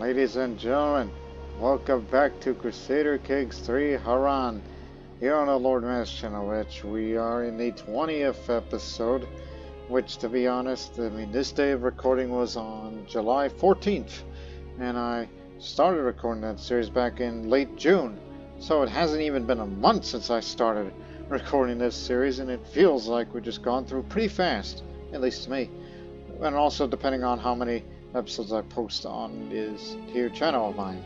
Ladies and gentlemen, welcome back to Crusader Kings 3 Harran here on the Lord Mass channel, which we are in the 20th episode, which, to be honest, this day of recording was on July 14th, and I started recording that series back in late June, so it hasn't even been a month since I started recording this series, and it feels like we've just gone through pretty fast, at least to me, and also depending on how many episodes I post on this here channel of mine.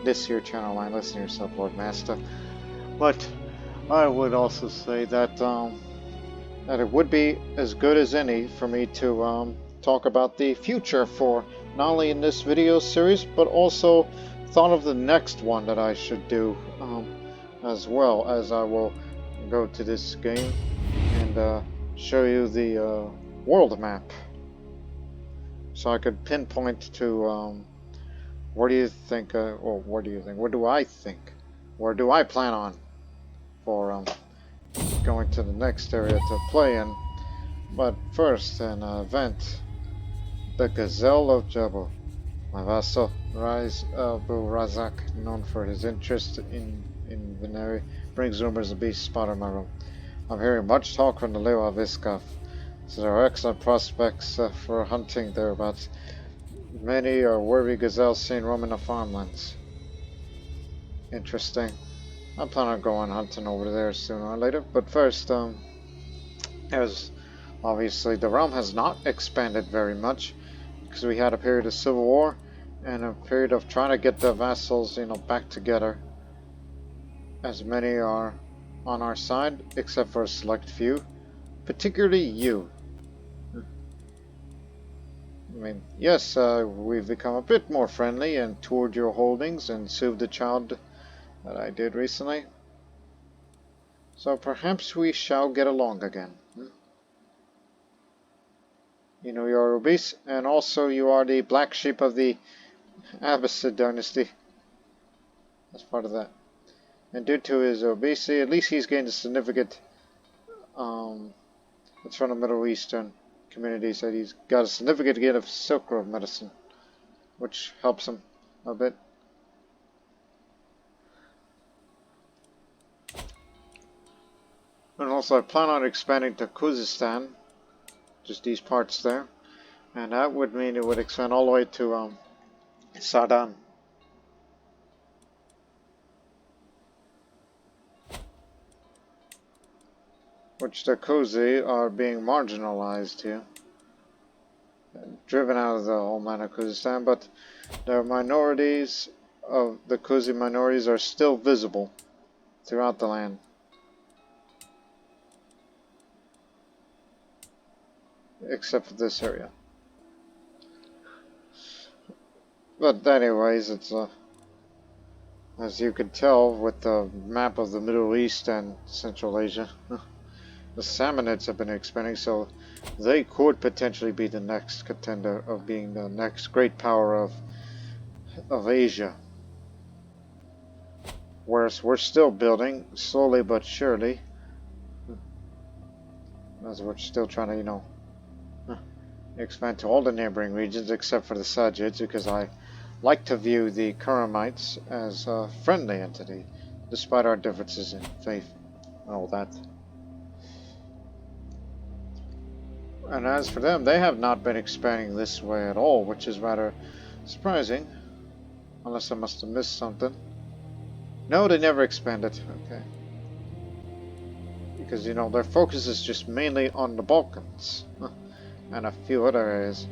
This here channel of mine, listen to yourself, Lord Master. But I would also say that that it would be as good as any for me to talk about the future for not only in this video series, but also thought of the next one that I should do as well, as I will go to this game and show you the world map. So I could pinpoint to where do you think, or where do you think, where do I think, where do I plan on for going to the next area to play in. But first, an event, the Gazelle of Jabal. My vassal, Rais Abu Razak, known for his interest in Veneri, brings rumors of beast spotter in my room. I'm hearing much talk from the Lewa Viskaf. So there are excellent prospects for hunting thereabouts. Many are worthy gazelles seen roaming the farmlands. Interesting. I plan on going hunting over there sooner or later. But first, as obviously the realm has not expanded very much because we had a period of civil war and a period of trying to get the vassals, back together. As many are on our side, except for a select few, particularly you. I mean, yes, we've become a bit more friendly and toured your holdings and soothed the child that I did recently. So perhaps we shall get along again. You know, you're obese, and also you are the black sheep of the Abbasid dynasty. That's part of that. And due to his obesity, at least he's gained a significant, it's from the Middle Eastern communities, that he's got a significant gain of Silk Road medicine, which helps him a bit. And also I plan on expanding to Khuzestan, just these parts there, and that would mean it would expand all the way to Sadan. Which the Kuzi are being marginalized here, driven out of the whole man of Khuzestan, but the minorities of the Kuzi minorities are still visible throughout the land. Except for this area. But anyways, it's as you can tell with the map of the Middle East and Central Asia, the Samanids have been expanding, so they could potentially be the next contender of being the next great power of Asia. Whereas we're still building, slowly but surely, as we're still trying to, expand to all the neighboring regions except for the Sajids, because I like to view the Karamites as a friendly entity, despite our differences in faith and all that. And as for them, they have not been expanding this way at all, which is rather surprising. Unless I must have missed something. No, they never expanded. Okay. Because, their focus is just mainly on the Balkans. And a few other areas.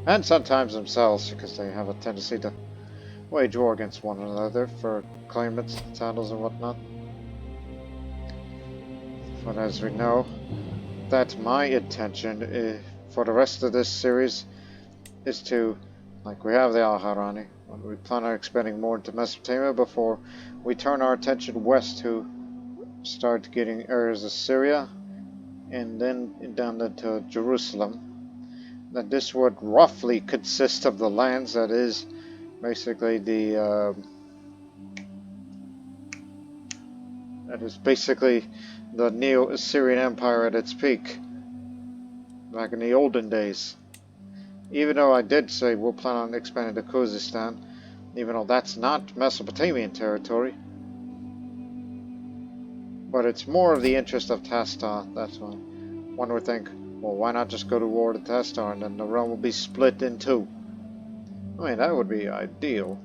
And sometimes themselves, because they have a tendency to wage war against one another for claimants, titles, and whatnot. But as we know, that my intention for the rest of this series is to, like we have the Al-Harani, we plan on expanding more into Mesopotamia before we turn our attention west to start getting areas of Syria and then down into Jerusalem. That this would roughly consist of the lands that is basically the Neo-Assyrian Empire at its peak, back in the olden days. Even though I did say we'll plan on expanding to Khuzestan, even though that's not Mesopotamian territory. But it's more of the interest of Tastar, that's why. One would think, well, why not just go to war with Tastar and then the realm will be split in two? I mean, that would be ideal.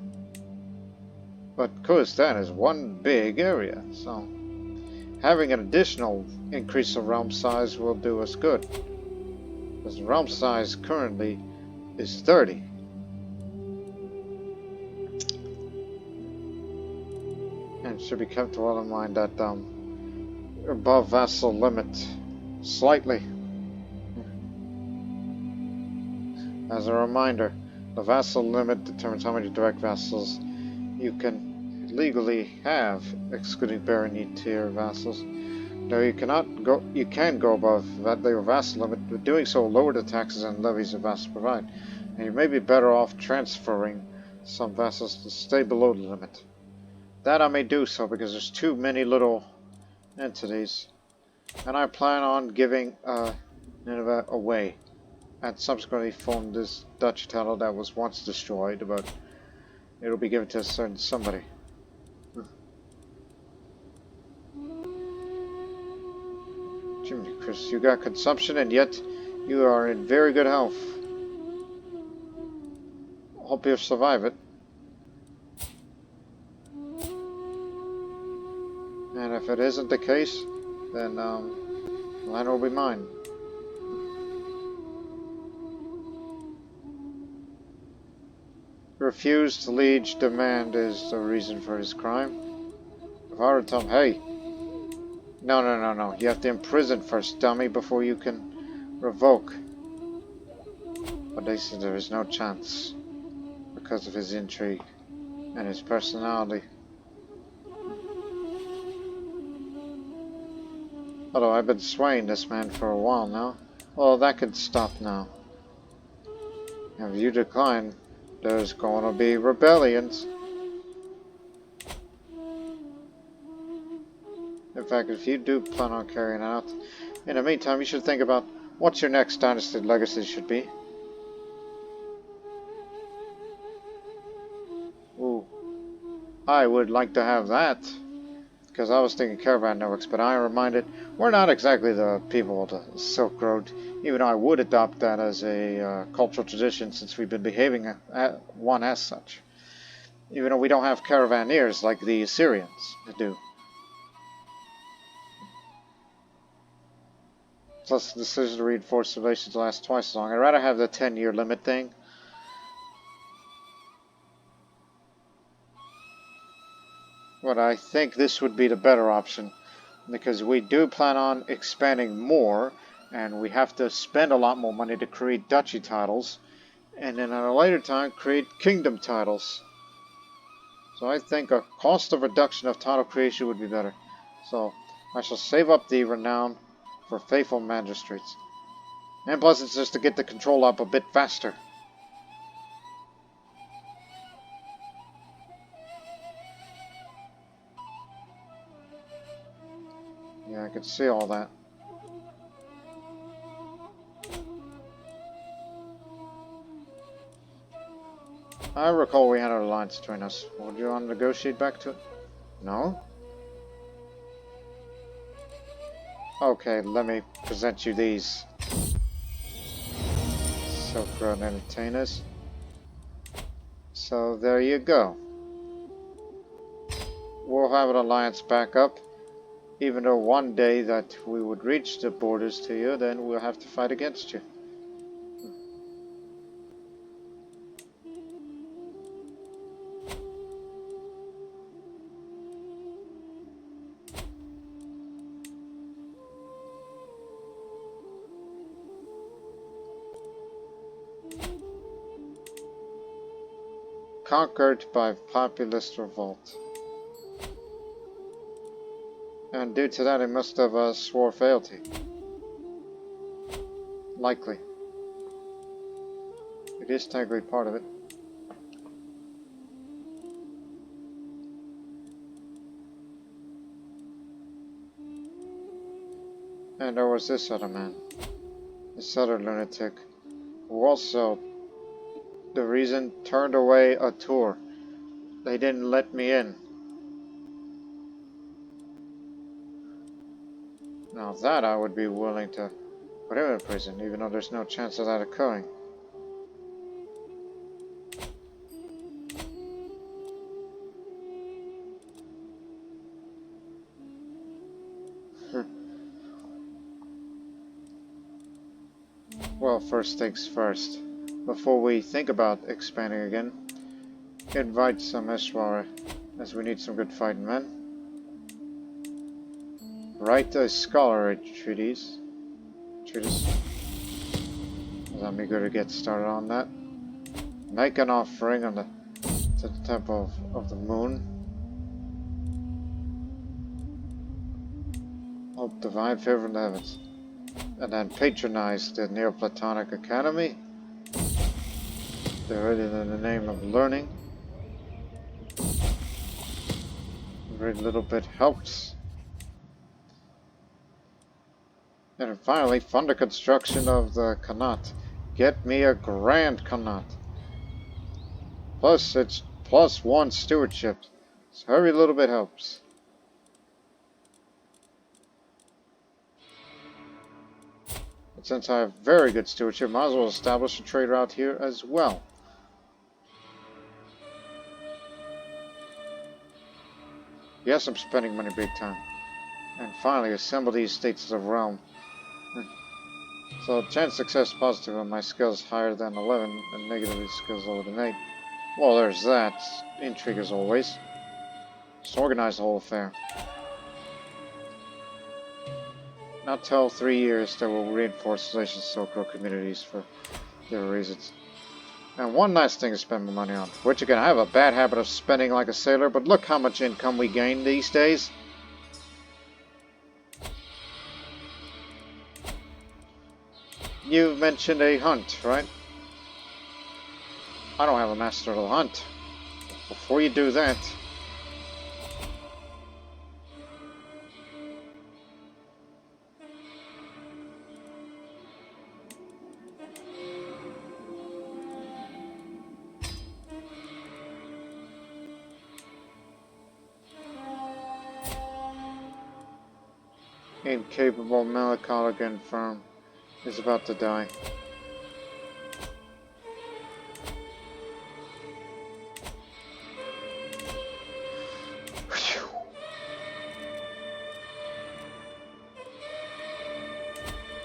But Kurdistan is one big area, so having an additional increase of realm size will do us good. Because the realm size currently is 30. And it should be kept well in mind that above vassal limit slightly. As a reminder, the vassal limit determines how many direct vassals you can legally have, excluding barony tier vassals. Now you can go above the vassal limit, but doing so will lower the taxes and levies the vassals provide. And you may be better off transferring some vassals to stay below the limit. That I may do so because there's too many little entities. And I plan on giving Nineveh away and subsequently form this duchy title that was once destroyed, but it'll be given to a certain somebody. Jiminy Chris, you got consumption and yet you are in very good health. Hope you'll survive it. And if it isn't the case, then land will be mine. Refused liege demand is the reason for his crime. If I were to tell him, hey, no, you have to imprison first, dummy, before you can revoke. But they said there is no chance because of his intrigue and his personality. Although I've been swaying this man for a while now. Well, that could stop now. If you decline, there's going to be rebellions. In fact, if you do plan on carrying out, in the meantime, you should think about what your next dynasty legacy should be. Ooh, I would like to have that. Because I was thinking caravan networks, but I am reminded we're not exactly the people of the Silk Road, even though I would adopt that as a cultural tradition since we've been behaving one as such. Even though we don't have caravaneers like the Assyrians do. Plus the decision to reinforce relations lasts twice as long. I'd rather have the 10-year limit thing. But I think this would be the better option, because we do plan on expanding more, and we have to spend a lot more money to create duchy titles, and then at a later time create kingdom titles. So I think a cost of reduction of title creation would be better. So I shall save up the renown for faithful magistrates. And plus it's just to get the control up a bit faster. Yeah, I could see all that. I recall we had an alliance between us. Would you want to negotiate back to it? No? Okay, let me present you these. Silk Road Entertainers. So there you go. We'll have an alliance back up. Even though one day that we would reach the borders to you, then we'll have to fight against you. Conquered by populist revolt. And due to that, he must have swore fealty. Likely. It is technically part of it. And there was this other man. This other lunatic. Who also, the reason, turned away a tour They didn't let me in. Now that I would be willing to put him in prison, even though there's no chance of that occurring. Well, first things first. Before we think about expanding again, invite some Eshwara, as we need some good fighting men. Write a scholarly treatise. I'm eager to get started on that. Make an offering on to the Temple of the Moon. Hope divine favor in the heavens. And then patronize the Neoplatonic Academy. They're written in the name of learning. Every little bit helps. And finally, fund the construction of the Khanat. Get me a grand Khanat. Plus, it's +1 stewardship. So every little bit helps. But since I have very good stewardship, might as well establish a trade route here as well. Yes, I'm spending money big time. And finally, assemble these states of realm. So, chance success positive on my skills higher than 11, and negative skills lower than 8. Well, there's that. Intrigue as always. Just organize the whole affair. Now tell 3 years that will reinforce relations with Silk Road communities for their reasons. And one nice thing to spend my money on, which again, I have a bad habit of spending like a sailor, but look how much income we gain these days. You mentioned a hunt, right? I don't have a master of the hunt. Before you do that... Incapable, melancholic, and firm is about to die.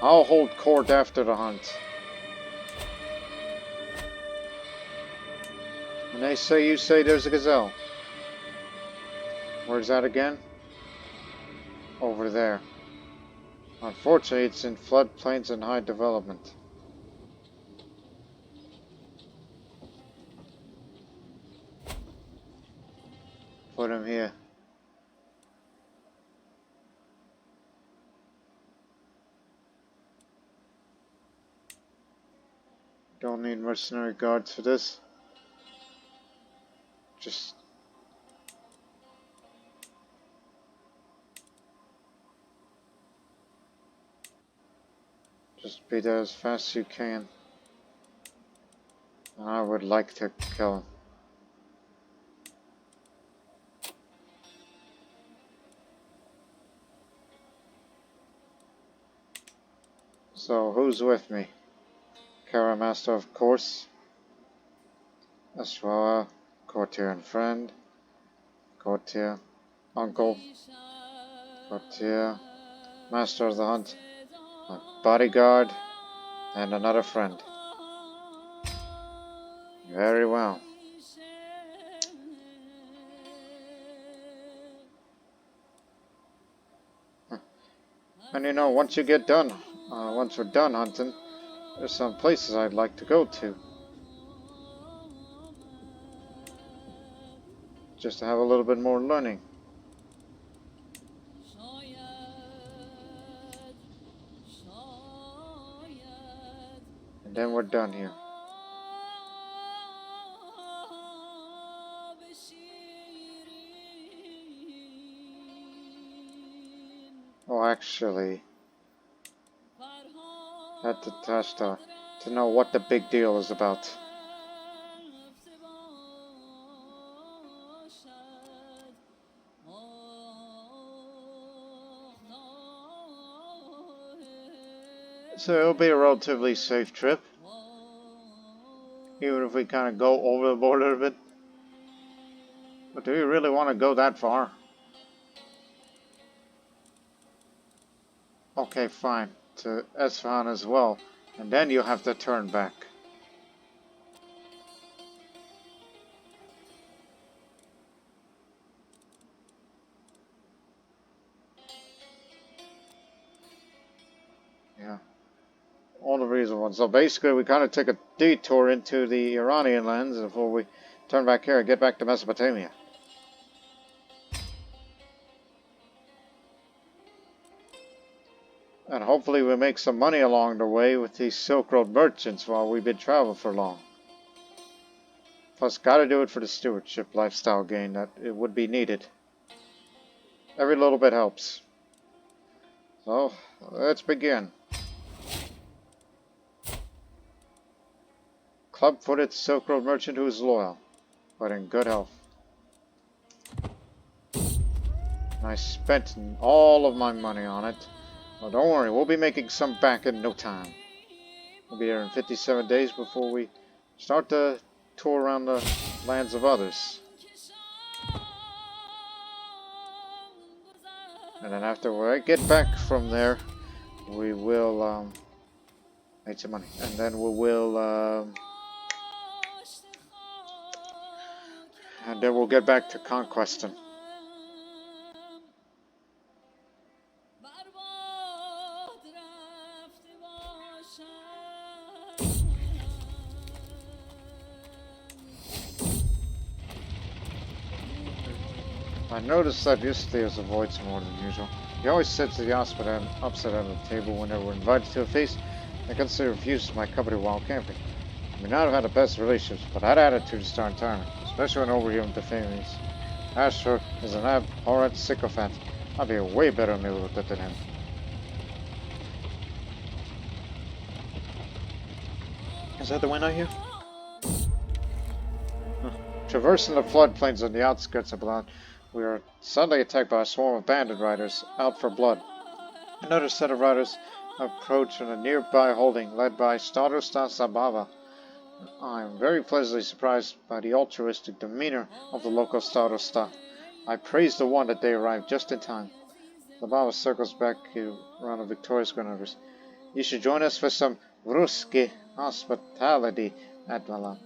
I'll hold court after the hunt. When they say you say there's a gazelle. Where's that again? Over there. Unfortunately, it's in floodplains and high development. Put him here. Don't need mercenary guards for this. Just be there as fast as you can. And I would like to kill him. So, who's with me? Kara Master, of course. Ashwara, Courtier and friend. Courtier, uncle. Courtier, Master of the Hunt. A bodyguard. And another friend. Very well. And you know, once we're done hunting, there's some places I'd like to go to. Just to have a little bit more learning. And then we're done here. Oh, actually, I had to touch to know what the big deal is about. So it'll be a relatively safe trip. Even if we kind of go over the board a little bit. But do we really want to go that far? Okay, fine. To Esfahan as well. And then you'll have to turn back. Yeah. All the reason ones. So basically we kind of take a detour into the Iranian lands before we turn back here and get back to Mesopotamia. And hopefully we make some money along the way with these Silk Road merchants while we've been traveling for long. Plus, gotta do it for the stewardship lifestyle gain that it would be needed. Every little bit helps. So, let's begin. Club-footed Silk Road merchant who is loyal, but in good health. And I spent all of my money on it. Well, don't worry, we'll be making some back in no time. We'll be there in 57 days before we start the tour around the lands of others. And then after I get back from there, we will make some money. And then we will and then we'll get back to conquesting. I noticed that Eustace avoids more than usual. He always sits at the upside end of the table whenever we're invited to a feast. I consider refuses my company while camping. We may not have had the best relationships, but that attitude is starting to turn, especially when overhearing the families. Ashur is an abhorrent sycophant. I'd be a way better meal with it than him. Is that the wind I hear? Traversing the floodplains on the outskirts of Blood, we are suddenly attacked by a swarm of bandit riders out for blood. Another set of riders approach from a nearby holding led by Starosta Zabava. I am very pleasantly surprised by the altruistic demeanor of the local Starosta. I praise the one that they arrived just in time. Zabava circles back around the victorious Grenadiers. You should join us for some Ruski hospitality, Admiral.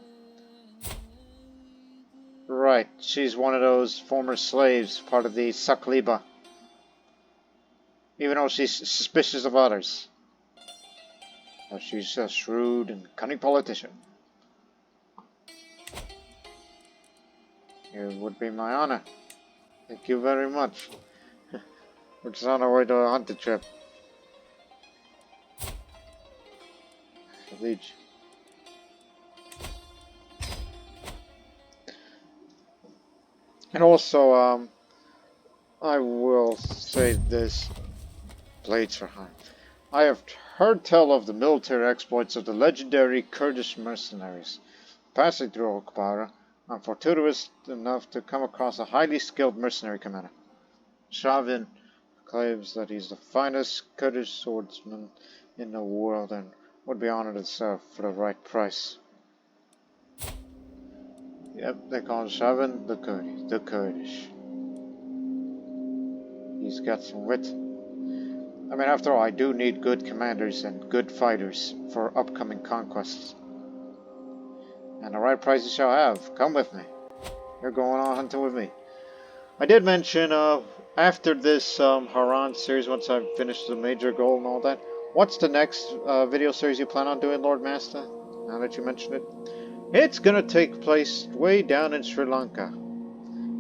Right, she's one of those former slaves, part of the Sakliba. Even though she's suspicious of others. But she's a shrewd and cunning politician. It would be my honor. Thank you very much. We're just on our way to a hunting trip. Leech. And also, I will say this, Blades for High. I have heard tell of the military exploits of the legendary Kurdish mercenaries. Passing through Okbara, I'm fortuitous enough to come across a highly skilled mercenary commander. Shavin claims that he's the finest Kurdish swordsman in the world and would be honored to serve for the right price. Yep, they call him Shavin the Kurdish. He's got some wit. I mean, after all, I do need good commanders and good fighters for upcoming conquests. And the right price you shall have. Come with me. You're going on hunting with me. I did mention, after this Harran series, once I've finished the major goal and all that, what's the next video series you plan on doing, Lord Master? Now that you mentioned it. It's gonna take place way down in Sri Lanka.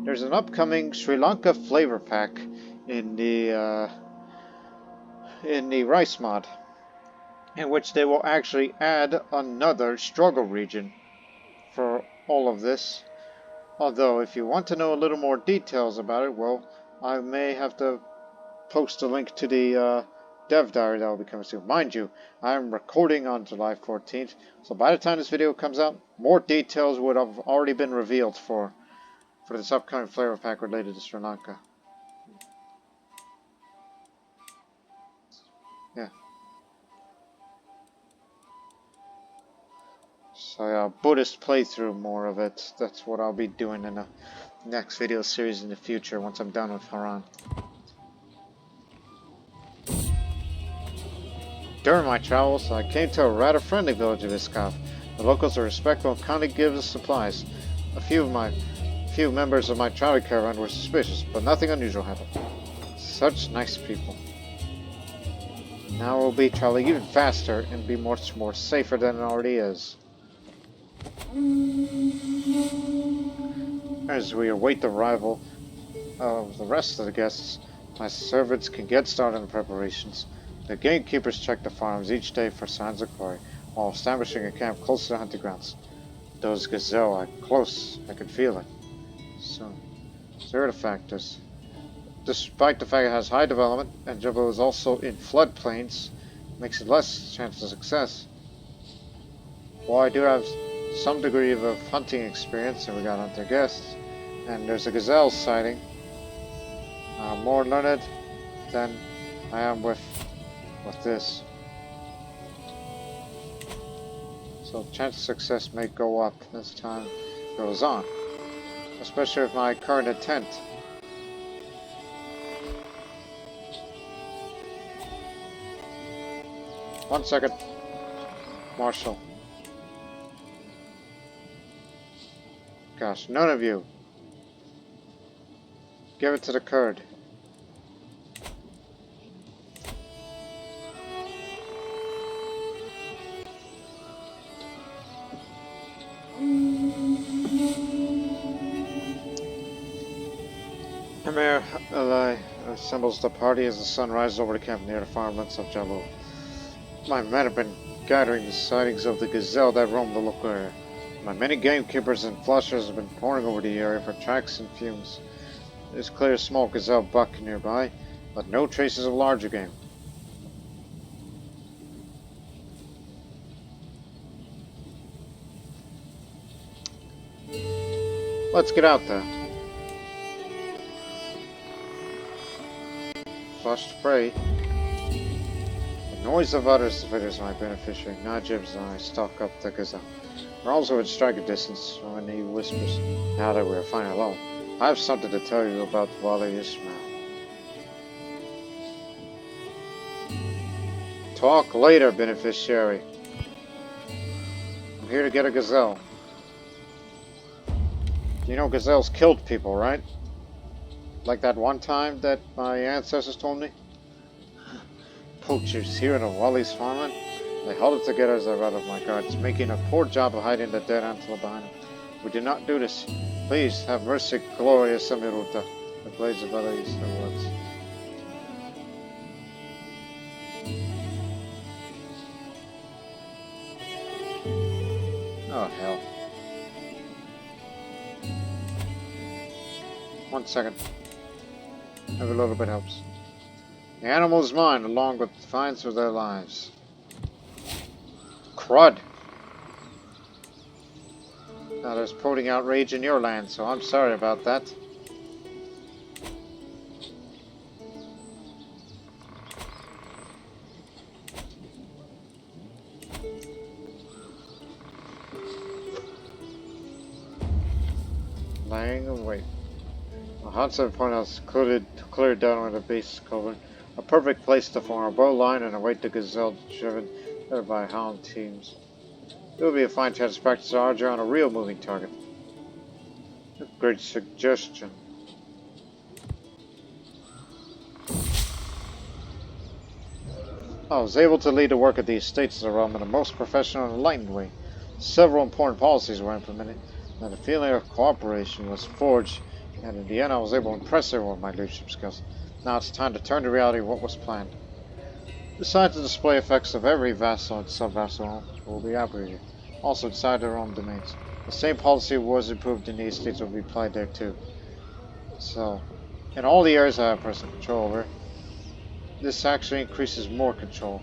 There's an upcoming Sri Lanka flavor pack in the rice mod, in which they will actually add another struggle region for all of this. Although, if you want to know a little more details about it, well, I may have to post a link to the dev diary that will be coming soon. Mind you, I'm recording on July 14th, so by the time this video comes out, more details would have already been revealed for this upcoming flavor pack related to Sri Lanka. Yeah. So yeah, Buddhist playthrough, more of it. That's what I'll be doing in the next video series in the future once I'm done with Harran. During my travels, I came to a rather friendly village of Iskaf. The locals are respectful and kindly give us supplies. A few members of my travel caravan were suspicious, but nothing unusual happened. Such nice people. Now we'll be traveling even faster and be much more safer than it already is. As we await the arrival of the rest of the guests, my servants can get started on preparations. The gamekeepers check the farms each day for signs of quarry, while establishing a camp close to the hunting grounds. Those gazelle are close, I can feel it. So, here are the factors. Despite the fact it has high development, and Jabba is also in floodplains, makes it less chance of success. While I do have some degree of hunting experience, and we got hunter guests, and there's a gazelle sighting, more learned than I am with this. So chance of success may go up as time goes on, especially with my current intent. One second, Marshal. Gosh, none of you. Give it to the Kurd. Emir Ali assembles the party as the sun rises over the camp near the farmlands of Jalu. My men have been gathering the sightings of the gazelle that roam the local area. My many gamekeepers and flushers have been poring over the area for tracks and fumes. There's clear a small gazelle buck nearby, but no traces of larger game. Let's get out there. Flushed prey. The noise of others is my beneficiary. Najib's and I stalk up the gazelle. We're also at striking distance when he whispers, "Now that we're finally alone, I have something to tell you about Wali Ismail." Talk later, beneficiary. I'm here to get a gazelle. You know gazelles killed people, right? Like that one time that my ancestors told me? Poachers here in a Wali's farmland? They held it together as I ran of my guards, making a poor job of hiding the dead antelope behind them. We did not do this. Please have mercy, glorious Samiruta. The blades of other eastern woods. Oh, hell. 1 second. Every little bit helps. The animal is mine, along with the fines for their lives. Crud! Now there's pouting outrage in your land, so I'm sorry about that. Laying in wait. The Hudson Point House cleared down with a base cover. A perfect place to form a bow line and await the gazelle driven there by hound teams. It would be a fine chance to practice archery on a real moving target. A great suggestion. I was able to lead the work of the estates of the realm in the most professional and enlightened way. Several important policies were implemented, and a feeling of cooperation was forged, and in the end I was able to impress everyone with my leadership skills. Now it's time to turn to reality of what was planned. Besides the display effects of every vassal and sub-vassal will be operated, also inside their own domains. The same policy was improved in the estates will be applied there too. So, in all the areas I have personal control over, this actually increases more control.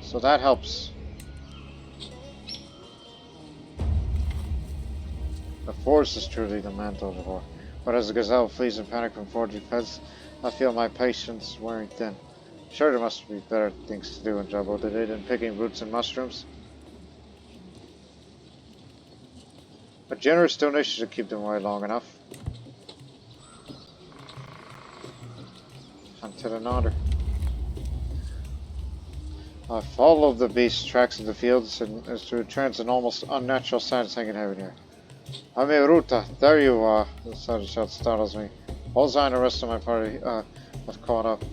So that helps. The force is truly the mantle of the war. But as the gazelle flees in panic from foraging pets, I feel my patience wearing thin. Sure, there must be better things to do in Jabba than picking roots and mushrooms. A generous donation should keep them away long enough. Hunted an otter. I followed the beast's tracks in the fields and as to trends and almost unnatural signs hanging heavy here. Ruta, there you are. The sergeant shout startles me. Bullseye and the rest of my party have caught up.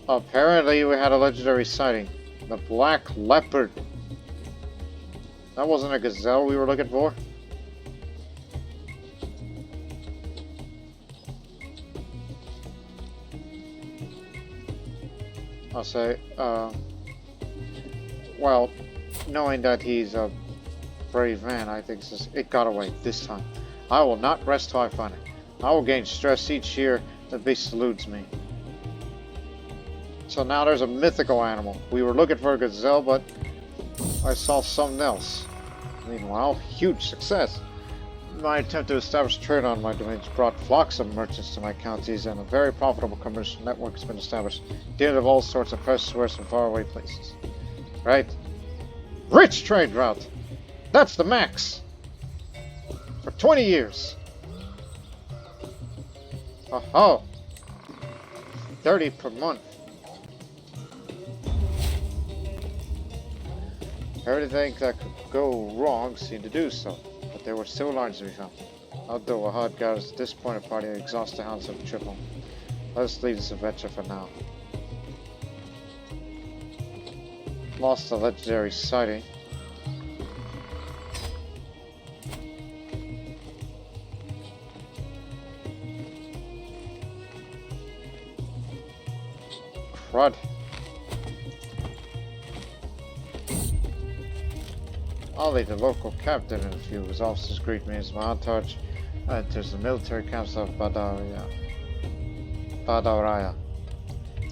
Apparently we had a legendary sighting. The Black Leopard. That wasn't a gazelle we were looking for. I'll say, well, knowing that he's a brave man, I think it got away this time. I will not rest till I find it. I will gain stress each year the beast eludes me. So now there's a mythical animal. We were looking for a gazelle, but I saw something else. Meanwhile, huge success. My attempt to establish trade on my domains brought flocks of merchants to my counties, and a very profitable commercial network has been established, dealing with all sorts of precious wares from faraway places. Right? Rich trade route! That's the max! For 20 years! Oh, 30 per month. Everything that could go wrong seemed to do so. But there were still lines to be found. Although a hard guard is a disappointed party and exhausted hounds of the triple. Let us leave this adventure for now. Lost a legendary sighting. Crud. I'll lead the local captain in a few. His officers greet me as my entourage enters the military camps of Badaraya.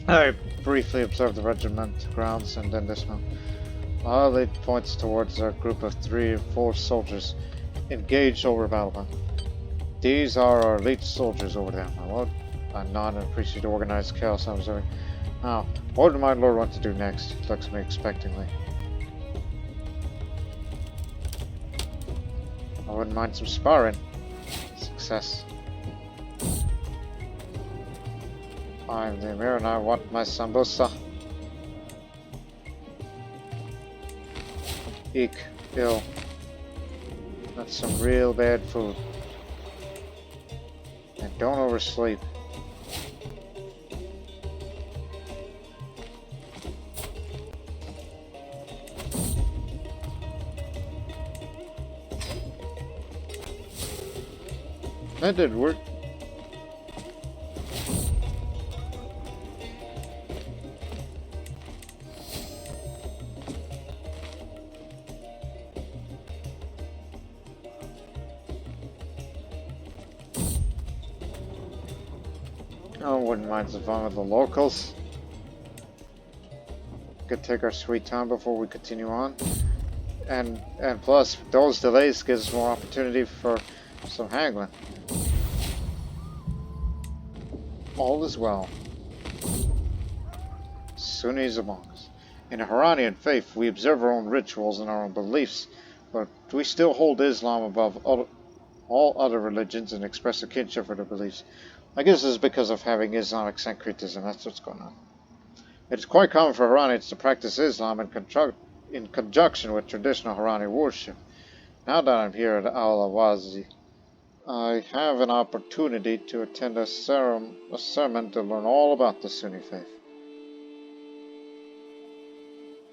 I briefly observe the regiment grounds and then dismount. My lead points towards a group of 3 or 4 soldiers engaged over battle. These are our elite soldiers over there, my lord. I nod and appreciate the organized chaos I'm observing. Now, what would my lord want to do next? He looks at me expectingly. I wouldn't mind some sparring. Success. I'm the Emir and I want my sambusa. Eek, ill. That's some real bad food. And don't oversleep. That did work. I wouldn't mind some fun with the locals. Could take our sweet time before we continue on. And plus, those delays gives us more opportunity for some haggling. All is well. Sunnis among us. In the Harranian faith, we observe our own rituals and our own beliefs, but we still hold Islam above all other religions and express a kinship for their beliefs. I guess this is because of having Islamic syncretism. That's what's going on. It's quite common for Harranians to practice Islam in conjunction with traditional Harrani worship. Now that I'm here at Al-Awazi, I have an opportunity to attend a sermon to learn all about the Sunni faith.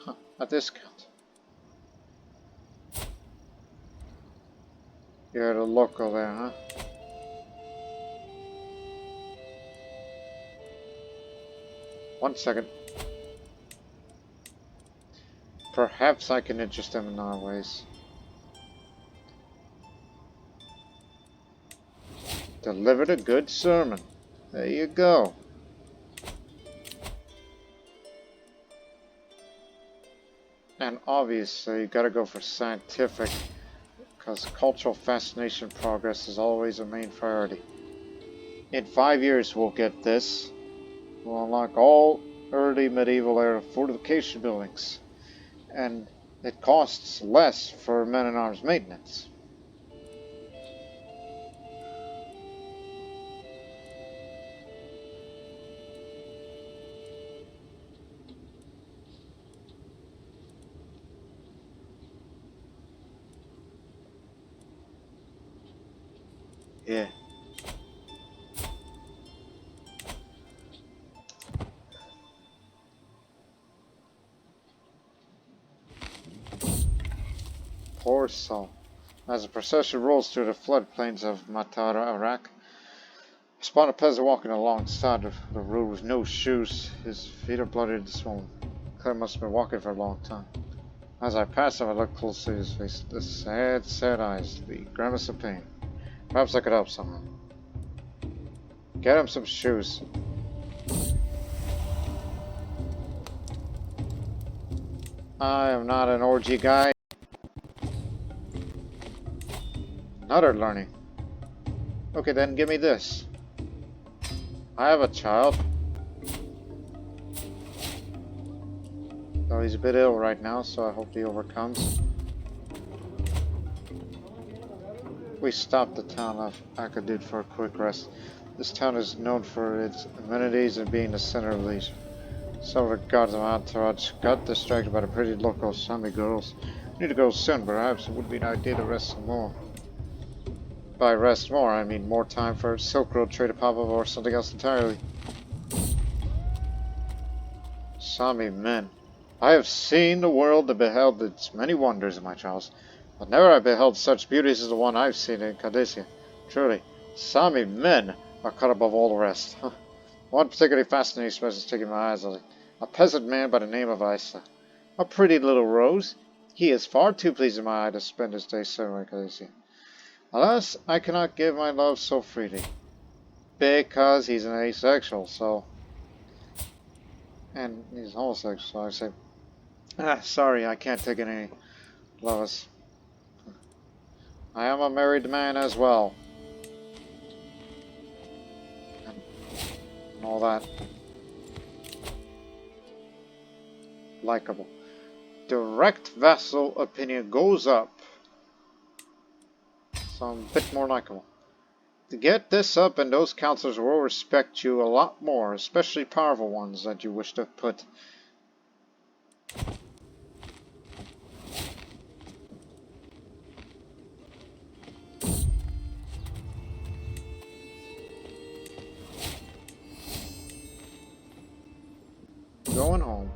Huh, a discount. You're the local there, huh? One second. Perhaps I can interest them in our ways. Delivered a good sermon. There you go. And obviously you gotta go for scientific, because cultural fascination progress is always a main priority. In 5 years we'll get this. We'll unlock all early medieval era fortification buildings. And It costs less for men-at-arms maintenance. Yeah. Poor soul. As the procession rolls through the floodplains of Matara, Iraq, I spot a peasant walking alongside the road with no shoes. His feet are bloody and swollen. Clearly must have been walking for a long time. As I pass him, I look closely at his face. The sad, sad eyes, the grimace of pain. Perhaps I could help somehow. Get him some shoes. I am not an orgy guy. Another learning. Okay, then give me this. I have a child. Though he's a bit ill right now, so I hope he overcomes. We stopped the town of Akadud for a quick rest. This town is known for its amenities and being the center of leisure. Some of the guards of entourage got distracted by the pretty local Sami girls. We need to go soon, perhaps it would be an idea to rest some more. By rest more, I mean more time for Silk Road trade to pop up or something else entirely. Sami men. I have seen the world and beheld its many wonders, my travels, but never I beheld such beauties as the one I've seen in Cadesia. Truly, Sami men are cut above all the rest. One particularly fascinating specimen is taking my eyes on it. A peasant man by the name of Isa. A pretty little rose. He is far too pleasing my eye to spend his days somewhere in Cadesia. Alas, I cannot give my love so freely. Because he's an asexual, so... And he's homosexual, so I say... sorry, I can't take any lovers. I am a married man as well. And all that. Likeable. Direct vassal opinion goes up. So I'm a bit more likeable. To get this up, and those counselors will respect you a lot more, especially powerful ones that you wish to put. Going home.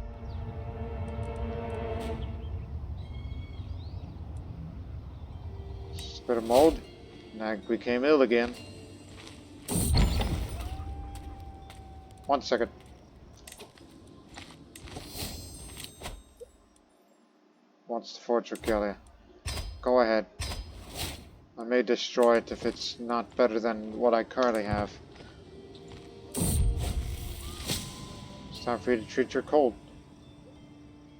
Spit of mold. Nag became ill again. 1 second. Wants to forge regalia. Go ahead. I may destroy it if it's not better than what I currently have. It's time for you to treat your cold.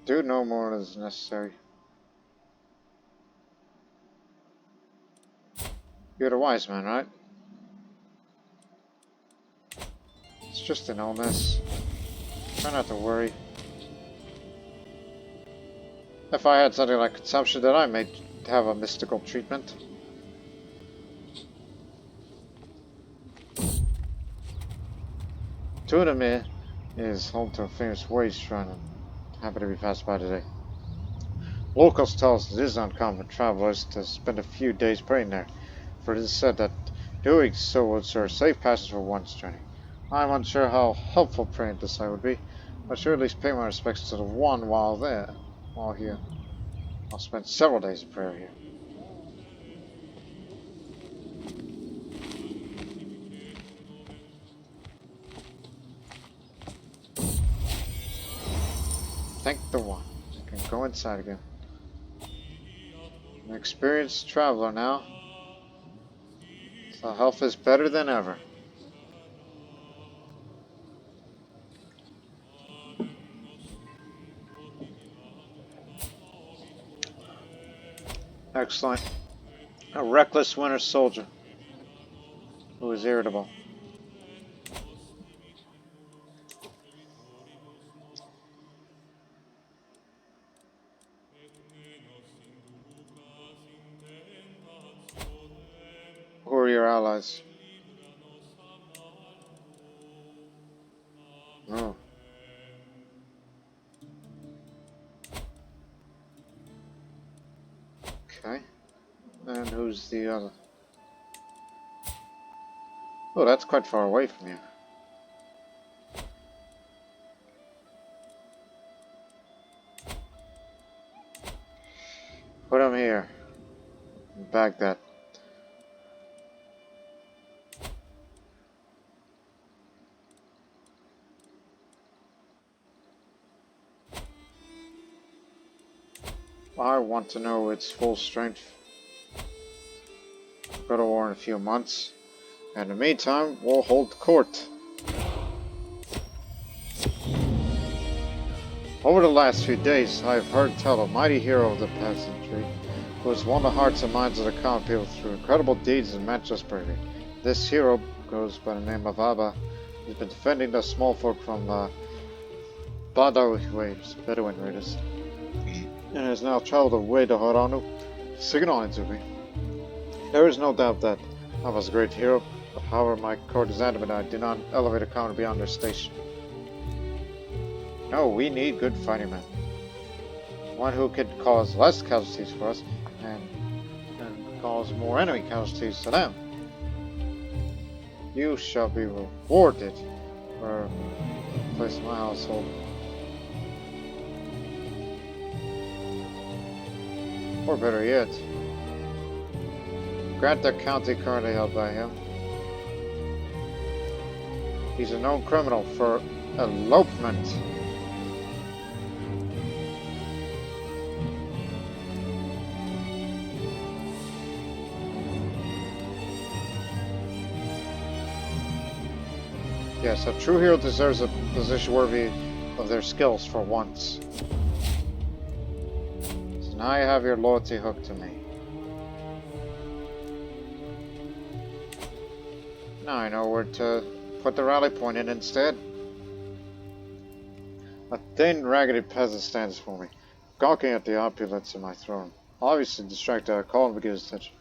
Do no more than is necessary. You're the wise man, right? It's just an illness. Try not to worry. If I had something like consumption, then I may have a mystical treatment. Tunamir is home to a famous wage shrine and happen to be passed by today. Locals tell us it is uncommon for travelers to spend a few days praying there, for it is said that doing so would ensure safe passage for one's journey. I'm unsure how helpful praying at this site would be, but I should at least pay my respects to the one while here. I'll spend several days of prayer here. Thank the one. I can go inside again. I'm an experienced traveler now, so health is better than ever. Excellent. A reckless winter soldier who is irritable. supplies. Oh. Okay. And who's the other? Oh, that's quite far away from you. Put him here. Bag that. I want to know its full strength. Go to war in a few months. And in the meantime, we'll hold court. Over the last few days, I have heard tell of a mighty hero of the peasantry, who has won the hearts and minds of the common people through incredible deeds and matchless bravery. This hero goes by the name of Abba. He's been defending the small folk from Bedouin raiders, and has now traveled away to Haranu, signaling to me. There is no doubt that Abba's a great hero, but however my courtesan and I do not elevate a commander beyond their station. No, we need good fighting men. One who could cause less casualties for us and cause more enemy casualties to them. You shall be rewarded for a place in my household. Or better yet, grant the county currently held by him. He's a known criminal for elopement. Yes, a true hero deserves a position worthy of their skills for once. So now you have your loyalty hooked to me. Now I know where to put the rally point in instead. A thin, raggedy peasant stands for me, gawking at the opulence of my throne. Obviously distracted, I call him to get his attention.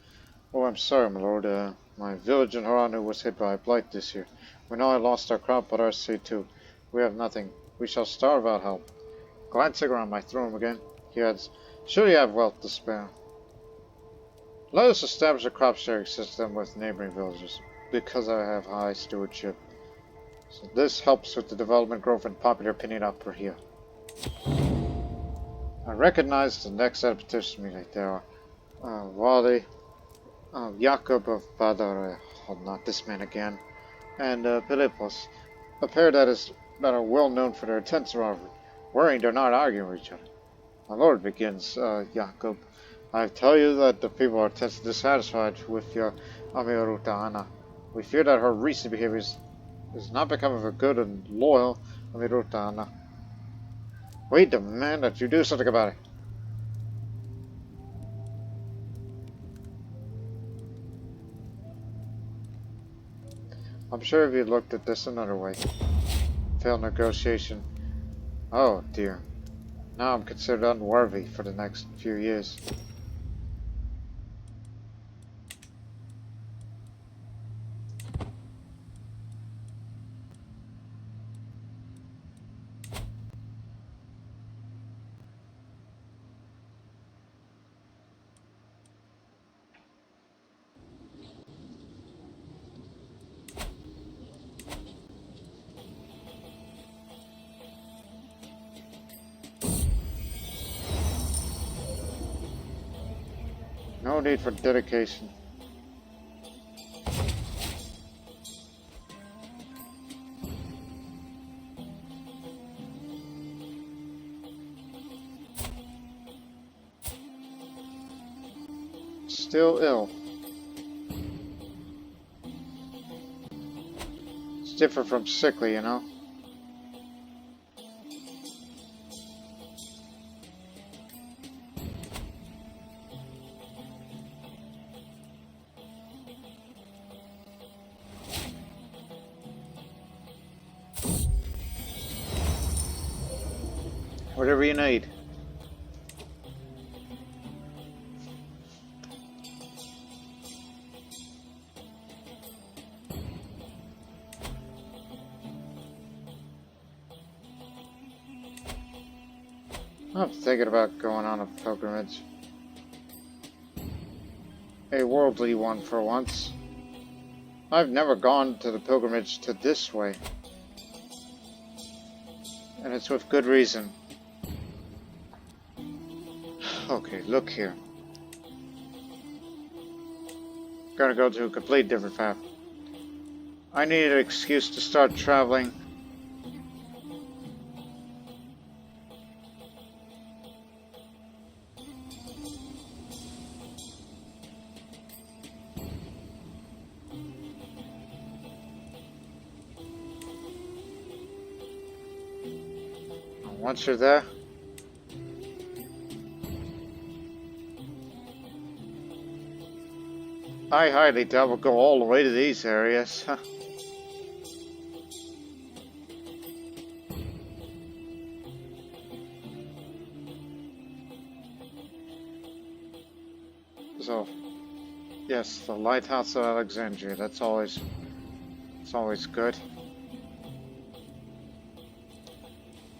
Oh, I'm sorry, my lord. My village in Haranu was hit by a blight this year. We know I lost our crop, but our seed too. We have nothing. We shall starve without help. Glancing around my throne again, he adds, should you have wealth to spare, let us establish a crop sharing system with neighboring villages, because I have high stewardship. So this helps with the development, growth, and popular opinion up here. I recognize the next set of petitions meeting. There are Wali, Jacob of Badare, not this man again, and Philippos, a pair that are well known for their intense rivalry. Worrying they're not arguing with each other. My lord, begins Jacob, I tell you that the people are intensely dissatisfied with your Amiruta Anna. We fear that her recent behavior is not becoming a good and loyal Amiruta Anna. We demand that you do something about it. I'm sure if you looked at this another way. Failed negotiation. Oh dear. Now I'm considered unworthy for the next few years. No need for dedication. Still ill. It's different from sickly, you know? Whatever you need. I'm thinking about going on a pilgrimage. A worldly one for once. I've never gone to the pilgrimage to this way. And it's with good reason. Okay, look here. Gonna go to a complete different path. I need an excuse to start traveling. Once you're there, I highly doubt we'll go all the way to these areas. So, yes, the Lighthouse of Alexandria. It's always good.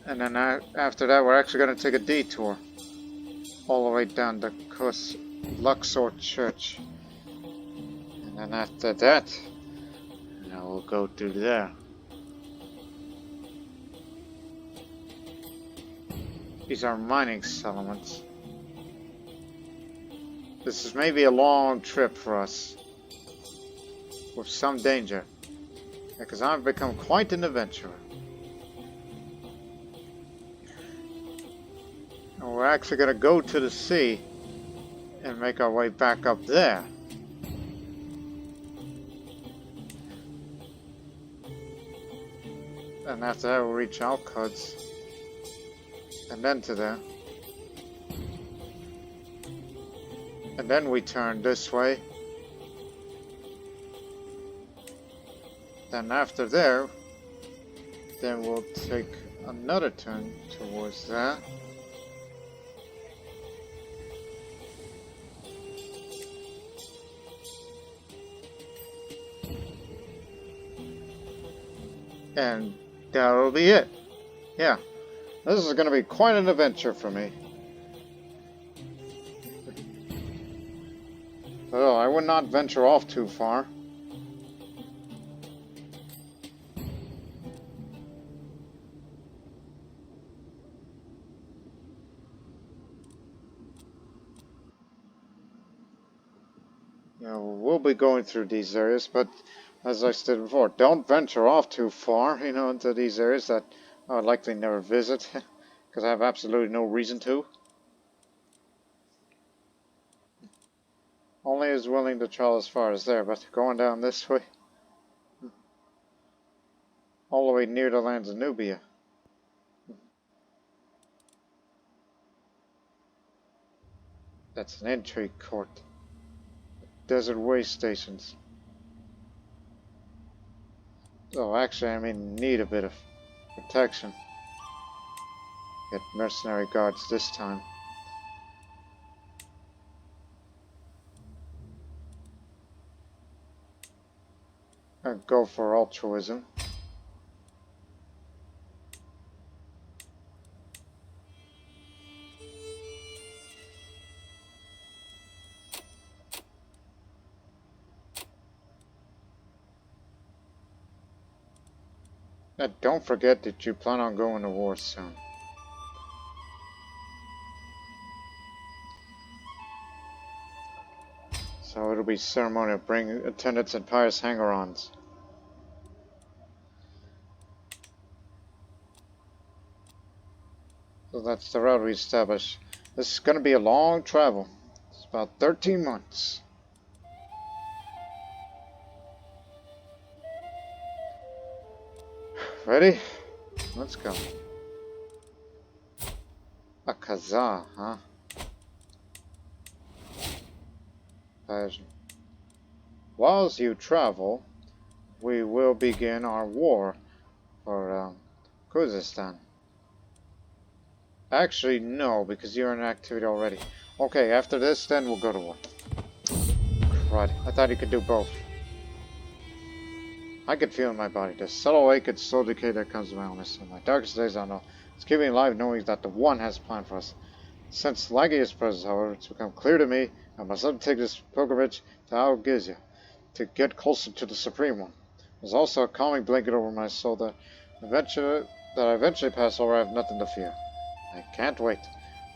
And then after that, we're actually going to take a detour all the way down to Luxor Church. And then after that, we'll go through there. These are mining settlements. This is maybe a long trip for us, with some danger, because I've become quite an adventurer. And we're actually going to go to the sea and make our way back up there. And after that, we'll reach Al-Quds, and then to there. And then we turn this way. Then after there, then we'll take another turn towards there. And that'll be it. Yeah, this is going to be quite an adventure for me. Oh, I would not venture off too far. We'll be going through these areas, but as I said before, don't venture off too far, into these areas that I would likely never visit, because I have absolutely no reason to. Only is willing to travel as far as there, but going down this way, all the way near the lands of Nubia. That's an intrigue court. Desert way stations. Oh, actually, I'm in need a bit of protection. Get mercenary guards this time. And go for altruism. And don't forget that you plan on going to war soon. So it'll be ceremonial. Bring attendants and pious hanger-ons. So that's the route we established. This is going to be a long travel. It's about 13 months. Ready? Let's go. A Kazaa, huh? Persian. Whilst you travel, we will begin our war for Khuzestan. Actually, no, because you're in activity already. Okay, after this, then we'll go to war. Right, I thought you could do both. I could feel in my body. The subtle ache and slow decay that comes to my illness. In my darkest days, I know. It's keeping me alive knowing that the One has a plan for us. Since Lagia's presence, however, it's become clear to me I must undertake this pilgrimage to Al-Gizya to get closer to the Supreme One. There's also a calming blanket over my soul that I eventually pass over. I have nothing to fear. I can't wait.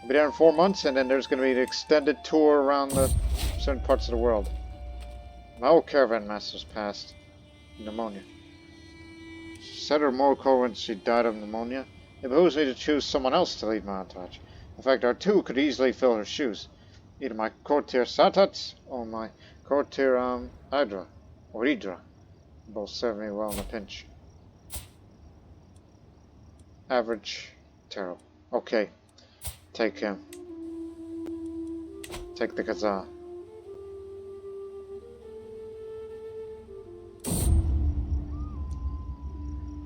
I'll be there in 4 months, and then there's going to be an extended tour around the certain parts of the world. My old caravan master's passed. Pneumonia. She said her Morocco when she died of pneumonia. It behooves me to choose someone else to lead my entourage. In fact, our two could easily fill her shoes. Either my Courtier Satats or my Courtier Idra or Idra. Both serve me well in a pinch. Average. Terrible. Okay. Take him. Take the Kazaa.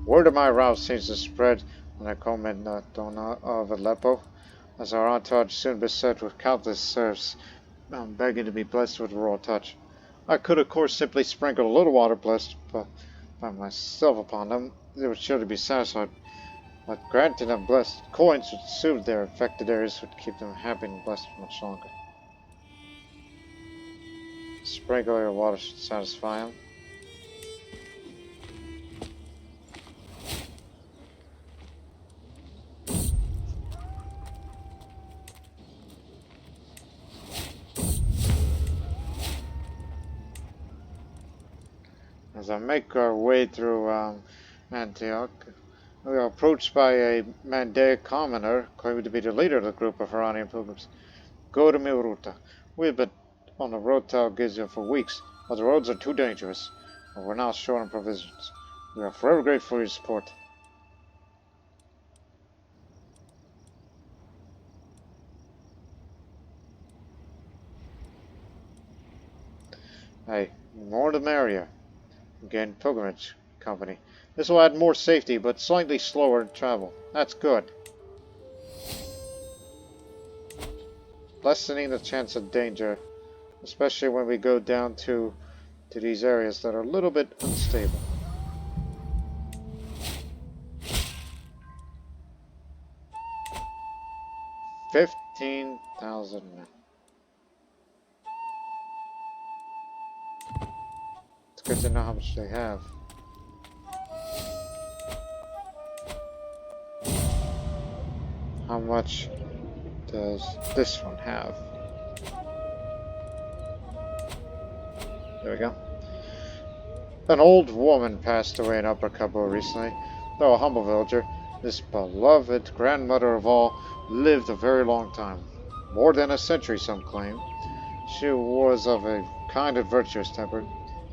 Word of my route seems to spread when I come in the Dona of Aleppo, as our entourage soon beset with countless serfs, begging to be blessed with the royal touch. I could, of course, simply sprinkle a little water blessed by myself upon them. They would surely be satisfied. But granting them blessed coins would soothe their affected areas, would keep them happy and blessed much longer. Sprinkle your water should satisfy them. As I make our way through Antioch, we are approached by a Mandaic commoner claiming to be the leader of the group of Haranian pilgrims. Go to Miruta. We've been on the road to Al-Gizya for weeks, but the roads are too dangerous, and we're now short on provisions. We are forever grateful for your support. Hey, more the merrier. Again, pilgrimage company. This will add more safety, but slightly slower travel. That's good. Lessening the chance of danger, especially when we go down to these areas that are a little bit unstable. $15,000 men. It's good to know how much they have. How much does this one have? There we go. An old woman passed away in Upper Kabul recently. Though a humble villager, this beloved grandmother of all lived a very long time. More than a century, some claim. She was of a kind and virtuous temper.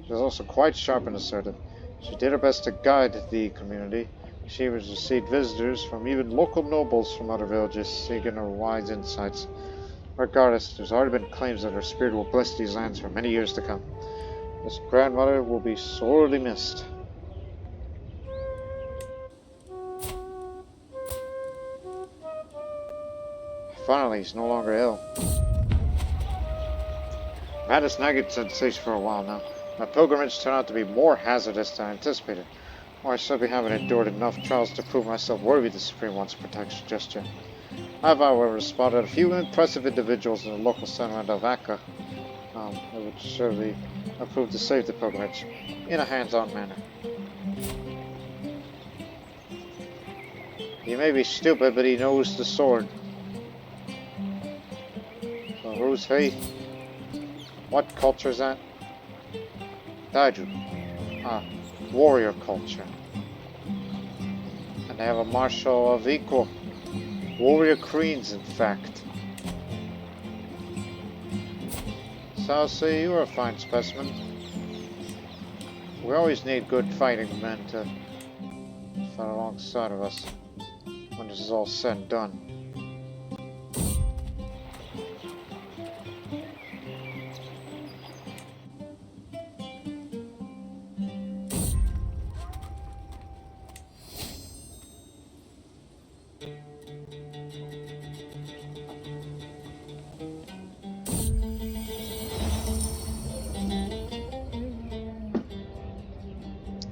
She was also quite sharp and assertive. She did her best to guide the community. She received visitors from even local nobles from other villages seeking her wise insights. Regardless, there's already been claims that her spirit will bless these lands for many years to come. This grandmother will be sorely missed. Finally, he's no longer ill. I've had this nagging sensation for a while now. My pilgrimage turned out to be more hazardous than I anticipated. Or I should be having endured enough trials to prove myself worthy of the Supreme One's protection gesture. I have, however, spotted a few impressive individuals in the local settlement of Akka that would surely approve to save the pilgrimage in a hands-on manner. He may be stupid, but he knows the sword. So who's he? What culture is that? Daiju. Warrior culture. And they have a martial of equal. Warrior queens, in fact. Salsa, you are a fine specimen. We always need good fighting men to fight alongside of us when this is all said and done.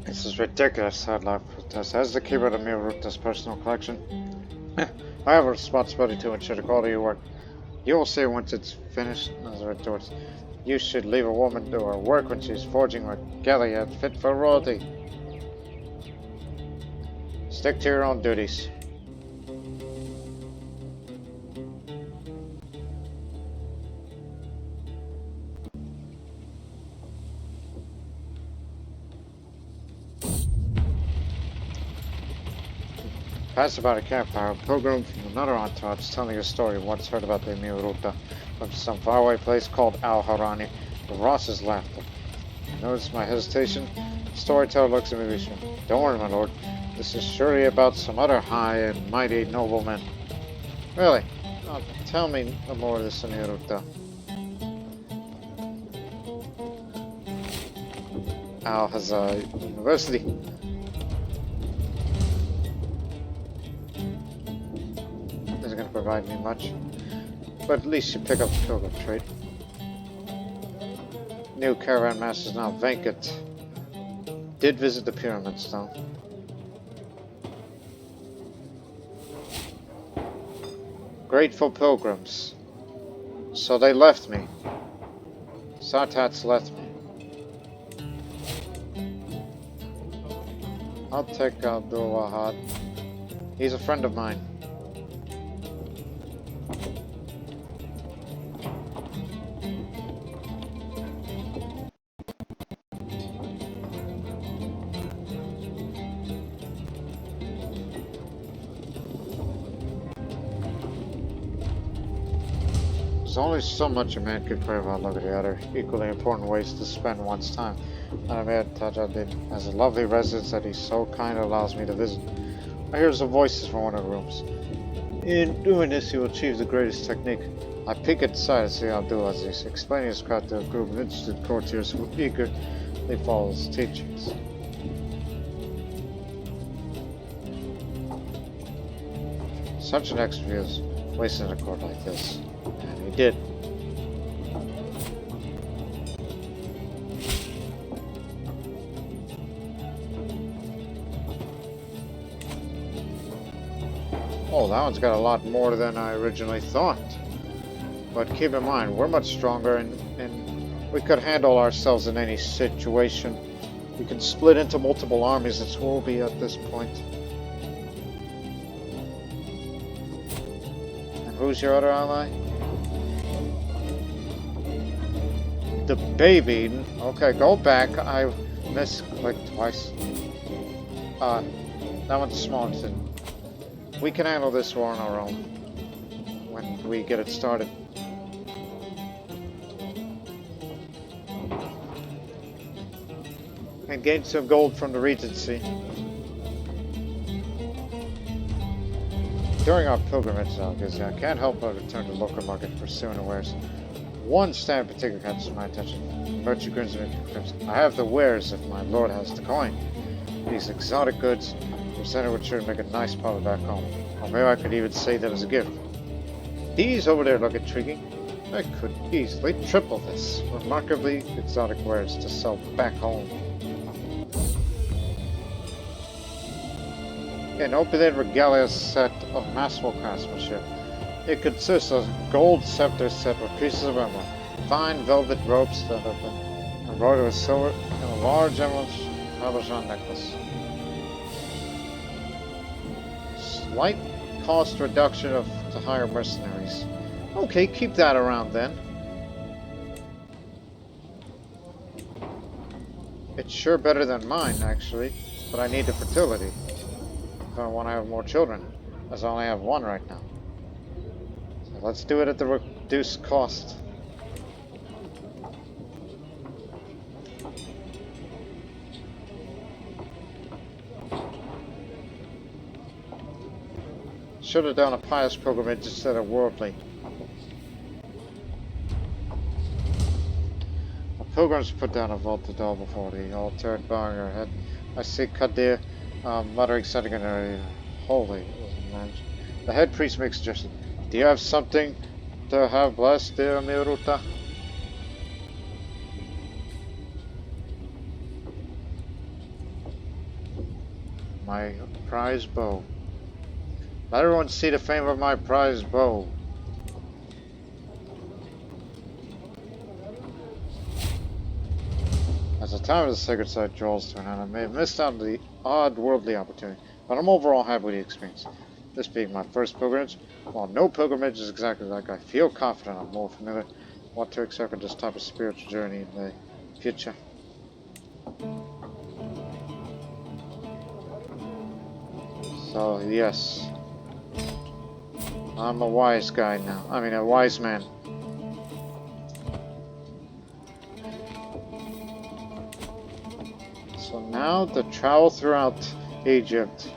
This is ridiculous, I'd like to protest. As the keeper of Miruta's personal collection, I have a responsibility to ensure the quality of your work. You will see once it's finished, as a retort. You should leave a woman to her work when she's forging regalia fit for royalty. Stick to your own duties. Passed about a campfire, a pilgrim from another entourage telling a story once heard about the Miruta from some faraway place called Al-Harani. The Ross's laughter. Notice my hesitation? The storyteller looks at me. Don't worry, my lord. This is surely about some other high and mighty nobleman. Really? Oh, tell me no more of this Miruta. Al has a university. Isn't going to provide me much, but at least you pick up the pilgrim trait. New caravan master is now vacant. Did visit the pyramids though. Grateful pilgrims. So they left me. Sartats left me. I'll take Abdul Wahad. He's a friend of mine. There's only so much a man could crave on look at the other. Equally important ways to spend one's time. And I met Tajuddin has a lovely residence that he so kindly allows me to visit. I hear some voices from one of the rooms. In doing this, you will achieve the greatest technique. I peek at the side and see Abdulaziz, explaining his craft to a group of interested courtiers who eagerly follow his teachings. Such an extra is wasted in a court like this. And he did. Oh, that one's got a lot more than I originally thought. But keep in mind, we're much stronger and we could handle ourselves in any situation. We can split into multiple armies, that's where we'll be at this point. And who's your other ally? The baby. Okay, go back. I misclicked twice. That one's small. We can handle this war on our own when we get it started. And gain some gold from the Regency. During our pilgrimage, I can't help but return to the local market for pursuing wares. One stand in particular catches my attention. Merchant grins and crimson. I have the wares if my lord has the coin. These exotic goods presented would sure make a nice profit back home. Or maybe I could even say that as a gift. These over there look intriguing. I could easily triple this. Remarkably exotic wares to sell back home. An Epithet regalia set of masterful craftsmanship. It consists of a gold scepter set with pieces of emerald, fine velvet ropes that have been embroidered with silver, and a large emerald Parmesan necklace. Slight cost reduction to hire mercenaries. Okay, keep that around then. It's sure better than mine, actually, but I need the fertility if I want to have more children, as I only have one right now. So let's do it at the reduced cost. Should have done a pious pilgrimage instead of worldly. The pilgrims put down a vaulted doll before the altar, bowing her head. I see Kadir muttering something in her holy. The head priest makes a suggestion. Do you have something to have blessed, dear Miruta? My prize bow. Let everyone see the fame of my prized bow. As the time of the sacred site draws to an end, I may have missed out on the odd worldly opportunity, but I'm overall happy with the experience. This being my first pilgrimage, while no pilgrimage is exactly like, I feel confident I'm more familiar with what to expect with this type of spiritual journey in the future. So, yes. I'm a wise guy now. I mean, a wise man. So now to travel throughout Egypt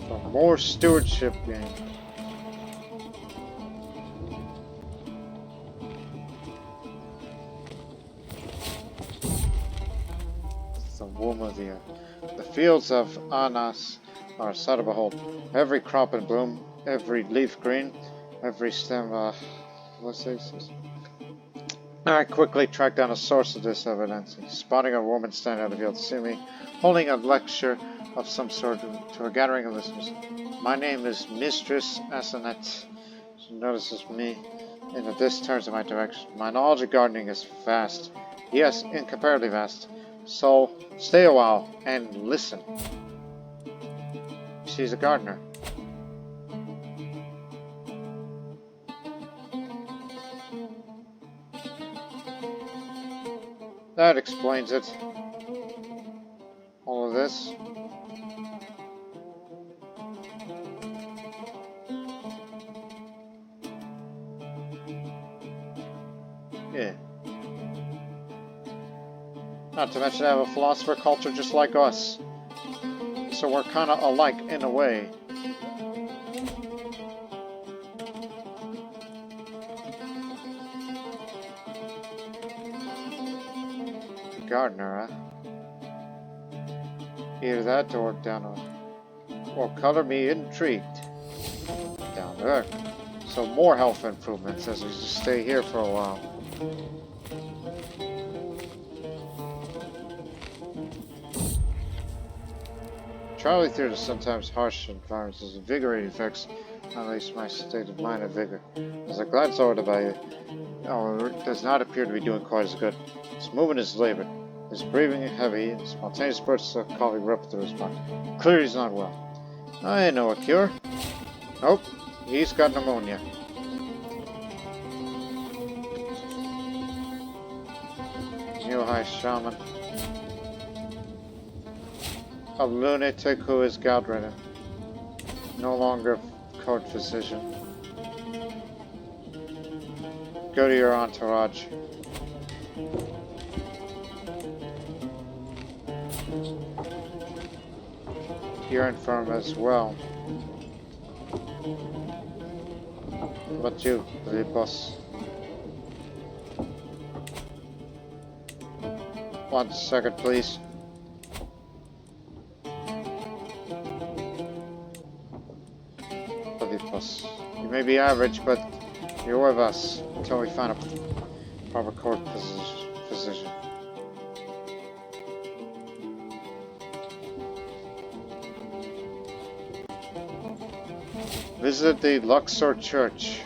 for more stewardship gain. It's the womb of the earth. The fields of Anas are a sight to behold. Every crop in bloom, every leaf green, every stem, what's this? I quickly tracked down a source of this evidence, spotting a woman standing out of the field, seemingly holding a lecture of some sort to a gathering of listeners. My name is Mistress Asenet. She notices me in the distance turns in my direction. My knowledge of gardening is vast. Yes, incomparably vast. So, stay a while and listen. She's a gardener. That explains it. All of this. Yeah. Not to mention I have a philosopher culture just like us. So we're kind of alike in a way. Gardener, huh? Either that or down or color me intrigued. Down there. So more health improvements as we just stay here for a while. Traveling through the sometimes harsh environments has invigorating effects, at least my state of mind and vigor. As I glance over the bayou, however, it does not appear to be doing quite as good. His movement is labored, his breathing heavy, and spontaneous bursts of coughing rip through his body. Clearly he's not well. I know a cure. Nope, he's got pneumonia. New High Shaman. A lunatic who is gout-ridden. No longer court physician. Go to your entourage. You're infirm as well. But you, the boss. 1 second, please. You may be average, but you're with us until we find a proper court physician. Visit the Luxor Church.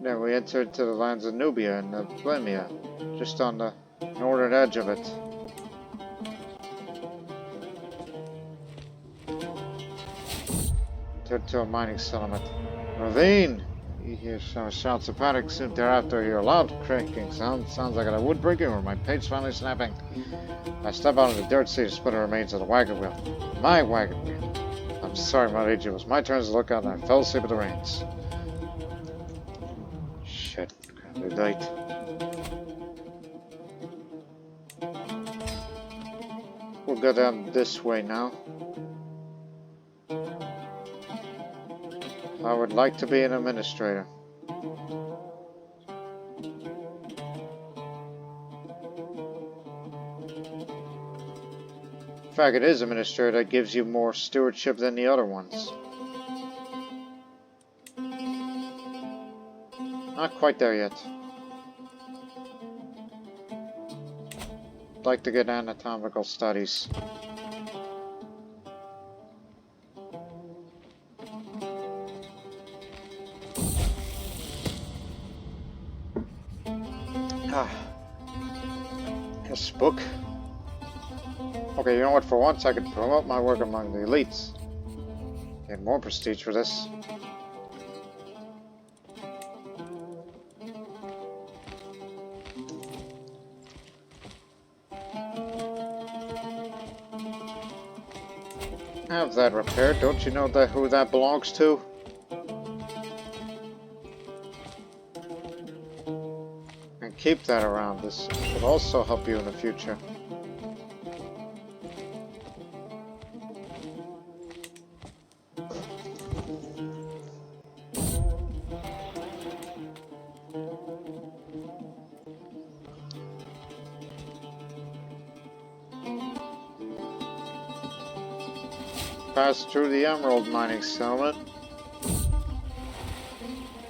Then we enter into the lands of Nubia and Plymia, just on the northern edge of it. To a mining settlement. Ravine! You hear some shouts of panic. Soon thereafter, you hear a loud cracking sound. Sounds like a wood breaking or my page finally snapping. I step out of the dirt, see the splinter remains of the wagon wheel. My wagon wheel. I'm sorry, my liege. It was my turn to look out and I fell asleep at the reins. Shit. Good night. We'll go down this way now. I would like to be an administrator. In fact, it is administrator that gives you more stewardship than the other ones. Not quite there yet. like to get anatomical studies. This book. Okay, you know what? For once, I could promote my work among the elites. Get more prestige for this. Have that repaired. Don't you know who that belongs to? And keep that around. This will also help you in the future. Pass through the emerald mining settlement.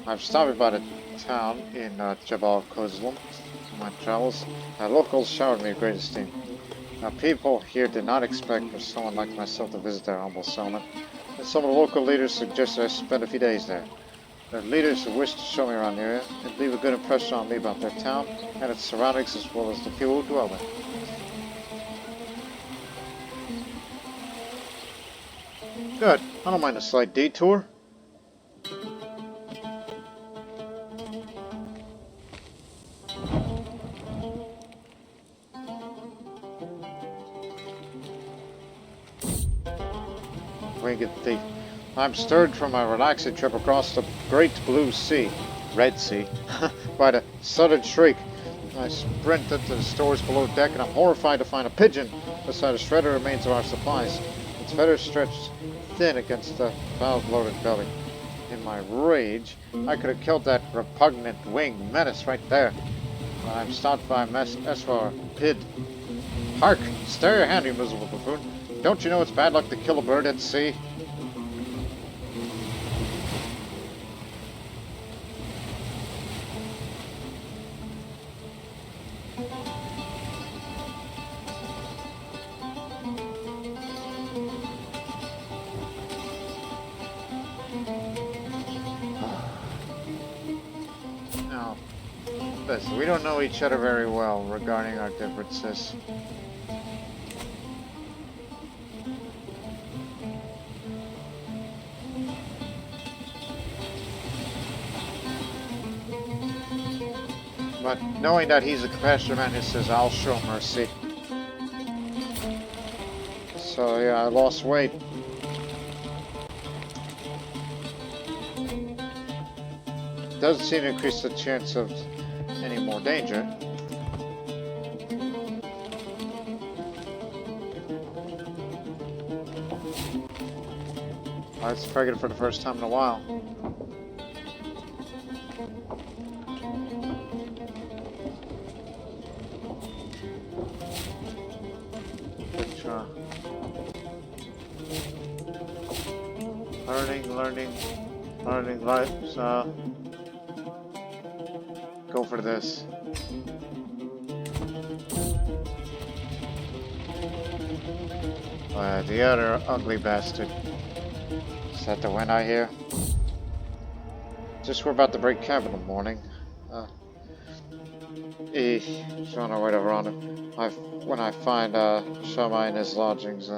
I've stopped by the town in Jabal Kozlum in my travels. Locals showered me with great esteem. People here did not expect for someone like myself to visit their humble settlement, and some of the local leaders suggested I spend a few days there. The leaders who wished to show me around the area and leave a good impression on me about their town and its surroundings as well as the people who dwell there. Good. I don't mind a slight detour. Winged thief. I'm stirred from my relaxing trip across the Great Blue Sea, Red Sea, by the sudden shriek. I sprint into the stores below deck and I'm horrified to find a pigeon beside a shredder remains of our supplies. Its feathers stretched thin against the valve-loaded belly. In my rage, I could have killed that repugnant winged menace right there. But I'm stopped by Esvar Pid. Hark! Stir your hand, you miserable buffoon. Don't you know it's bad luck to kill a bird at sea? Now, listen, we don't know each other very well regarding our differences. But knowing that he's a compassionate man, he says, I'll show mercy. So yeah, I lost weight. Doesn't seem to increase the chance of any more danger. I was pregnant for the first time in a while. Learning life, so go for this. The other ugly bastard. Is that the wind I hear? Just we're about to break camp in the morning. He's on our way to Verona. When I find Shammai in his lodgings,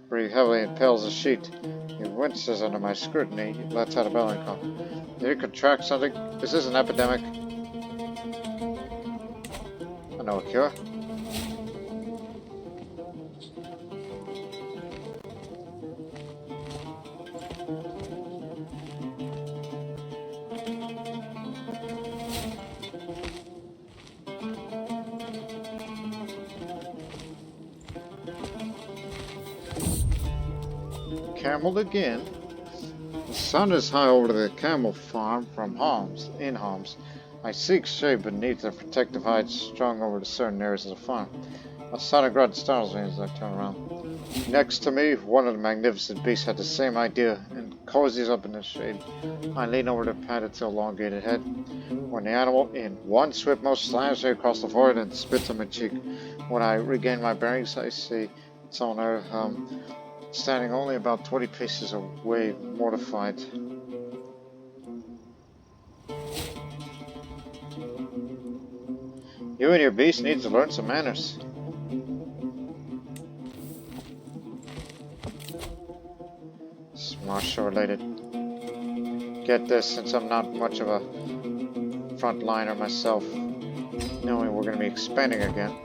breathe heavily and pale as a sheet. He winces under my scrutiny. He lets out a bellowing call. Did he contract something? Is this an epidemic? I know a cure. Camel again. The sun is high over the camel farm from in Homs. I seek shade beneath the protective hides strung over to certain areas of the farm. A sonic grunt startles me as I turn around. Next to me, one of the magnificent beasts had the same idea and cozies up in the shade. I lean over to pat its elongated head, when the animal, in one swift motion, slams me across the forehead and spits on my cheek. When I regain my bearings, I see it's on Earth, standing only about 20 paces away, mortified. You and your beast need to learn some manners. Martial related. Get this, since I'm not much of a frontliner myself, knowing we're going to be expanding again.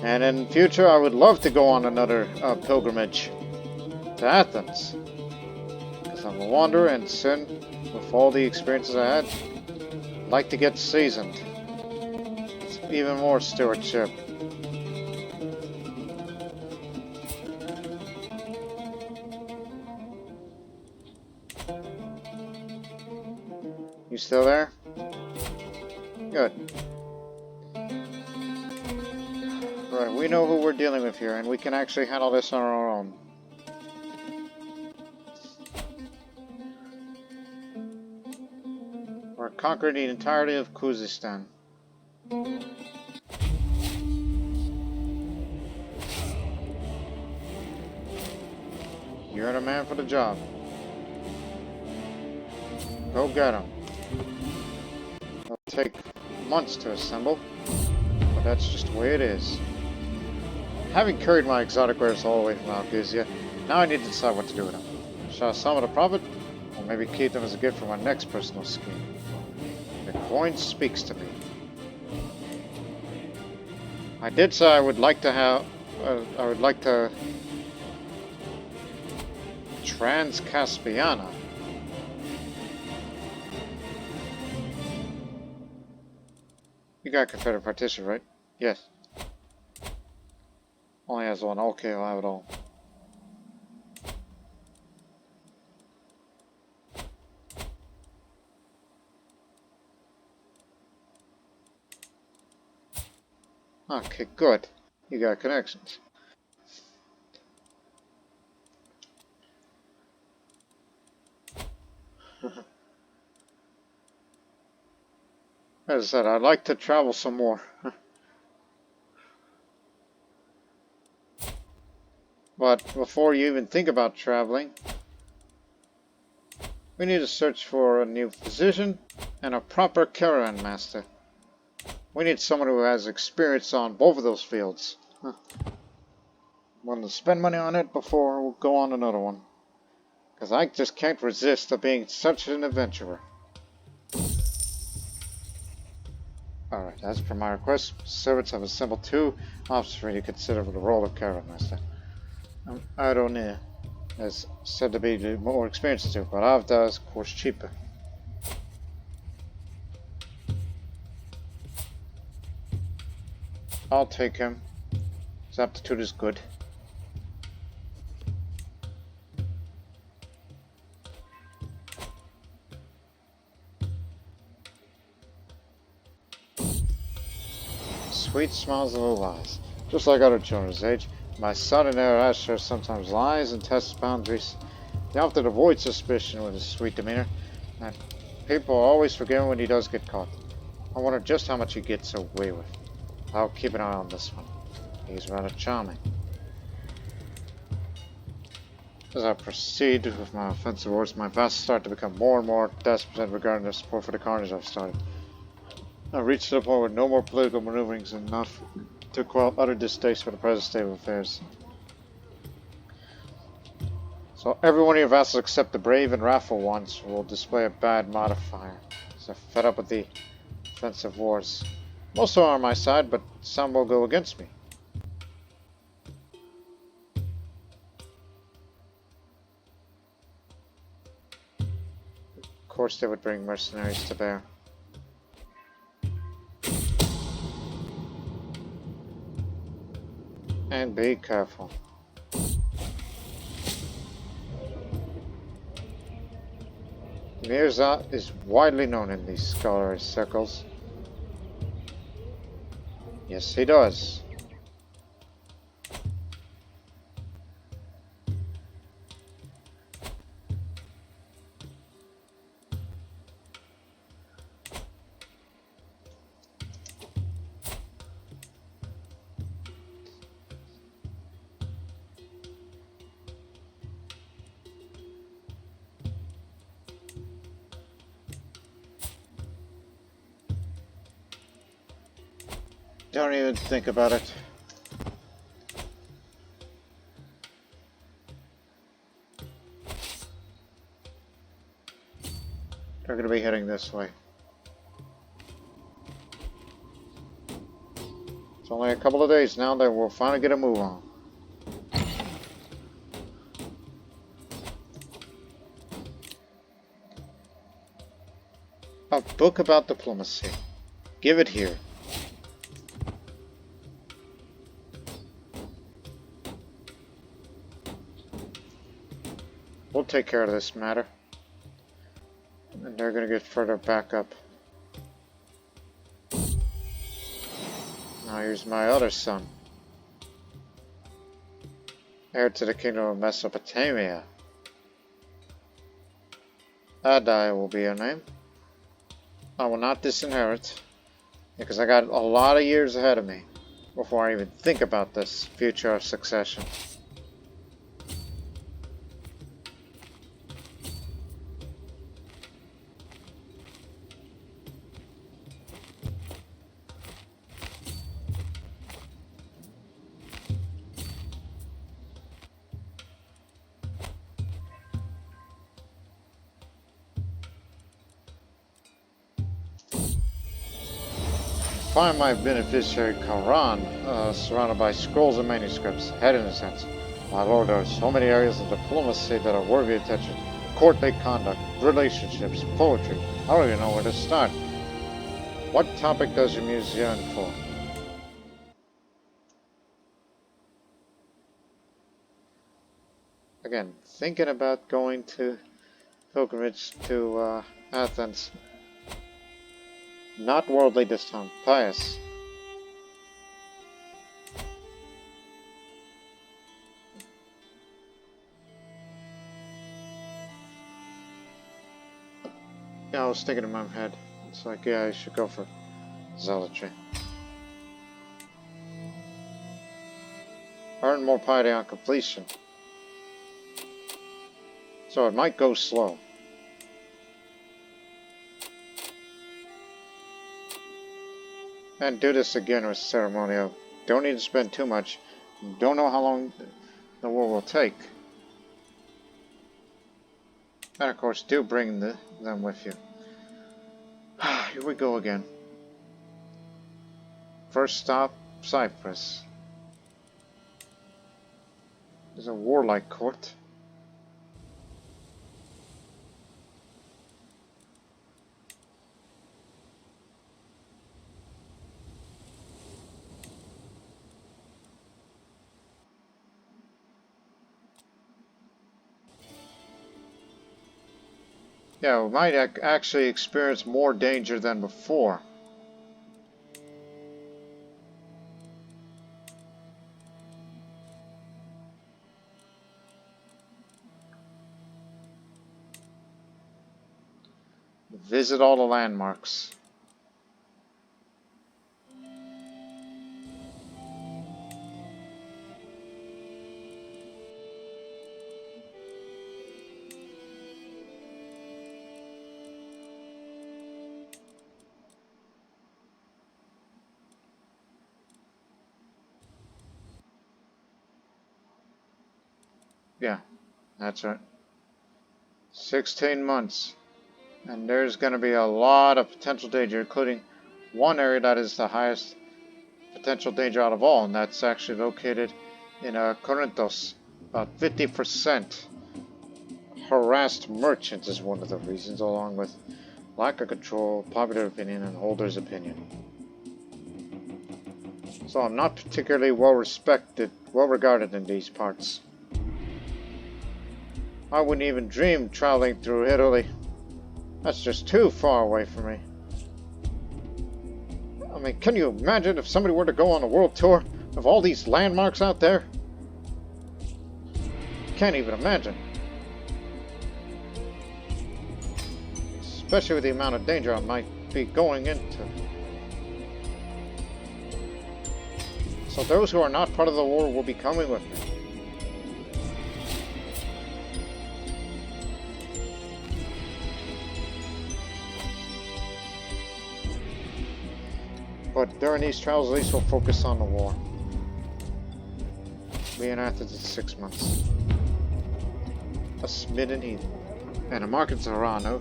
And in future, I would love to go on another pilgrimage to Athens, because I'm a wanderer, and soon, with all the experiences I had, I'd like to get seasoned. It's even more stewardship. You still there? Good. Right, we know who we're dealing with here, and we can actually handle this on our own. We're conquering the entirety of Khuzestan. You're the man for the job. Go get him. It'll take months to assemble, but that's just the way it is. Having carried my exotic wares all the way from Algesia, now I need to decide what to do with them. Shall I sell them at a profit, or maybe keep them as a gift for my next personal scheme? The coin speaks to me. I did say I would like to have, Trans-Caspiana. You got Confederate partition, right? Yes. Only has one. Okay, I'll have it all. Okay, good. You got connections. As I said, I'd like to travel some more. But before you even think about traveling, we need to search for a new physician and a proper caravan master. We need someone who has experience on both of those fields. I'm willing to spend money on it before we'll go on another one. Because I just can't resist to being such an adventurer. Alright, as per my request, servants have assembled 2 officers for you to consider for the role of caravan master. Adonir is said to be the more experienced too, but Avda is of course cheaper. I'll take him. His aptitude is good. Sweet smiles of little eyes. Just like other children his age, my son and heir Ashur sometimes lies and tests boundaries. He often avoids suspicion with his sweet demeanor, and people always forgive him when he does get caught. I wonder just how much he gets away with. I'll keep an eye on this one. He's rather charming. As I proceed with my offensive wars, my vassals start to become more and more desperate regarding their support for the carnage I've started. I've reached the point where no more political maneuverings enough to quell utter distaste for the present state of affairs. So every one of your vassals except the brave and wrathful ones will display a bad modifier. So fed up with the offensive wars. Most are on my side, but some will go against me. Of course they would bring mercenaries to bear. And be careful. Mirza is widely known in these scholarly circles. Yes, he does. Don't even think about it. They're going to be heading this way. It's only a couple of days now that we'll finally get a move on. A book about diplomacy. Give it here. We'll take care of this matter. And they're going to get further back up. Now here's my other son. Heir to the kingdom of Mesopotamia. Adai will be her name. I will not disinherit, because I got a lot of years ahead of me before I even think about this future of succession. Find my beneficiary Karan, surrounded by scrolls and manuscripts, head in a sense. My lord, there are so many areas of diplomacy that are worthy of attention. Courtly conduct, relationships, poetry. I don't even know where to start. What topic does your museum for? Again, thinking about going to pilgrimage to Athens. Not worldly this time, pious. Yeah, I was thinking in my head. It's like, yeah, I should go for zealotry. Earn more piety on completion. So it might go slow. And do this again with ceremonial. Don't need to spend too much. Don't know how long the war will take. And of course, do bring them with you. Here we go again. First stop, Cyprus. There's a warlike court. Yeah, we might actually experience more danger than before. Visit all the landmarks. Yeah, that's right. 16 months. And there's going to be a lot of potential danger, including one area that is the highest potential danger out of all, and that's actually located in Corinthos. About 50% harassed merchants is one of the reasons, along with lack of control, popular opinion, and holders' opinion. So I'm not particularly well regarded in these parts. I wouldn't even dream traveling through Italy. That's just too far away from me. I mean, can you imagine if somebody were to go on a world tour of all these landmarks out there? Can't even imagine. Especially with the amount of danger I might be going into. So those who are not part of the war will be coming with me. But during these travels, at least we'll focus on the war. We in Athens in 6 months. A smitten heathen. And a market Serrano,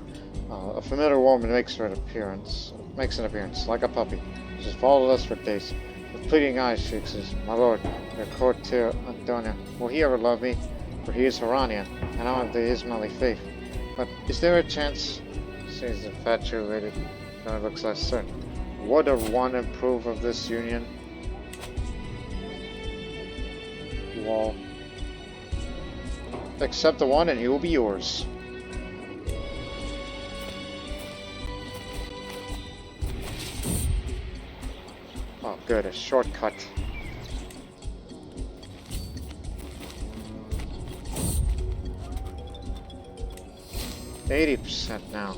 a familiar woman makes an appearance, like a puppy. She's followed us for days. With pleading eyes, she says, "My lord, your courtier Antonia, will he ever love me? For he is Harranian, and I am of the Ismaili faith. But is there a chance?" She's infatuated, and it looks less certain. Would one approve of this union? Well, accept the one and he will be yours. Oh good, a shortcut. %80 now.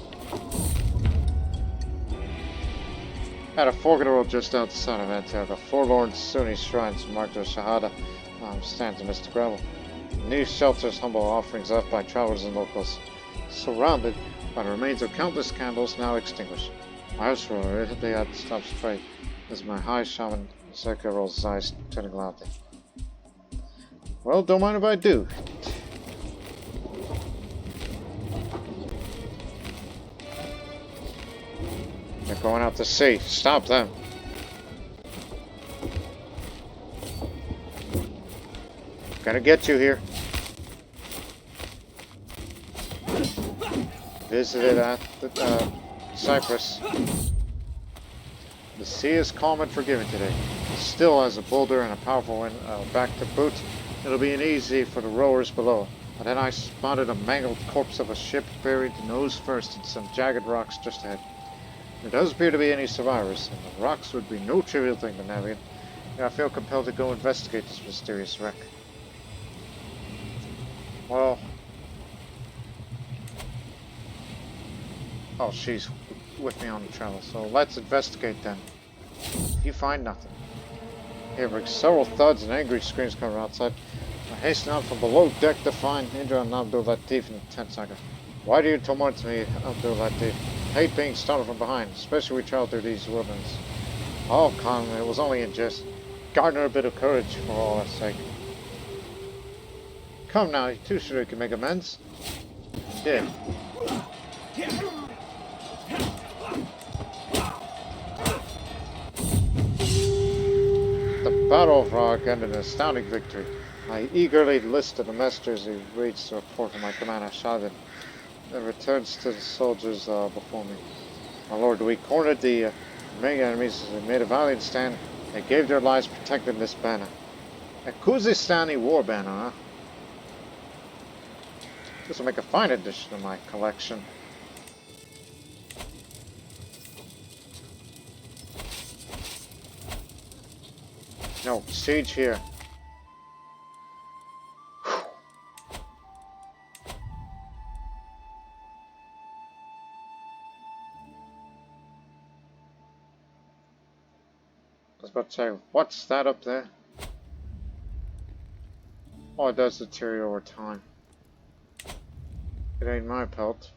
At a fork in the road just outside of Antioch, a forlorn Sunni shrine marked with Shahada stands amidst the gravel. New shelters, humble offerings left by travelers and locals, surrounded by the remains of countless candles now extinguished. My Ashur of Epithet stops prey as my high shaman Zeka rolls his eyes, turning loudly. Well, don't mind if I do. They're going out to sea. Stop them. Gonna get you here. Visited at the, Cyprus. The sea is calm and forgiving today. Still as a boulder and a powerful wind back to boot. It'll be easy for the rowers below. But then I spotted a mangled corpse of a ship buried nose first in some jagged rocks just ahead. There doesn't appear to be any survivors, and the rocks would be no trivial thing to navigate. I feel compelled to go investigate this mysterious wreck. Well... oh, she's with me on the travel, so let's investigate then. If you find nothing. Here brings several thuds and angry screams come from outside. I hasten out from below deck to find Indra and Abdul Latif in the tent saga. Why do you torment me, Abdul Latif? I hate being startled from behind, especially when we travel through these wilderness. Oh, calm, it was only in jest. Garner a bit of courage for all that's sake. Come now, you too sure you can make amends? Did. The Battle of Rock ended in an astounding victory. I eagerly listed the messengers who reached the report from my commander, Shavin. Then returns to the soldiers before me. My lord, we cornered the remaining enemies as they made a valiant stand and gave their lives protecting this banner. A Khuzestani war banner, huh? This will make a fine addition to my collection. No, siege here. I was about to say, what's that up there? Oh, it does deteriorate over time. It ain't my pelt.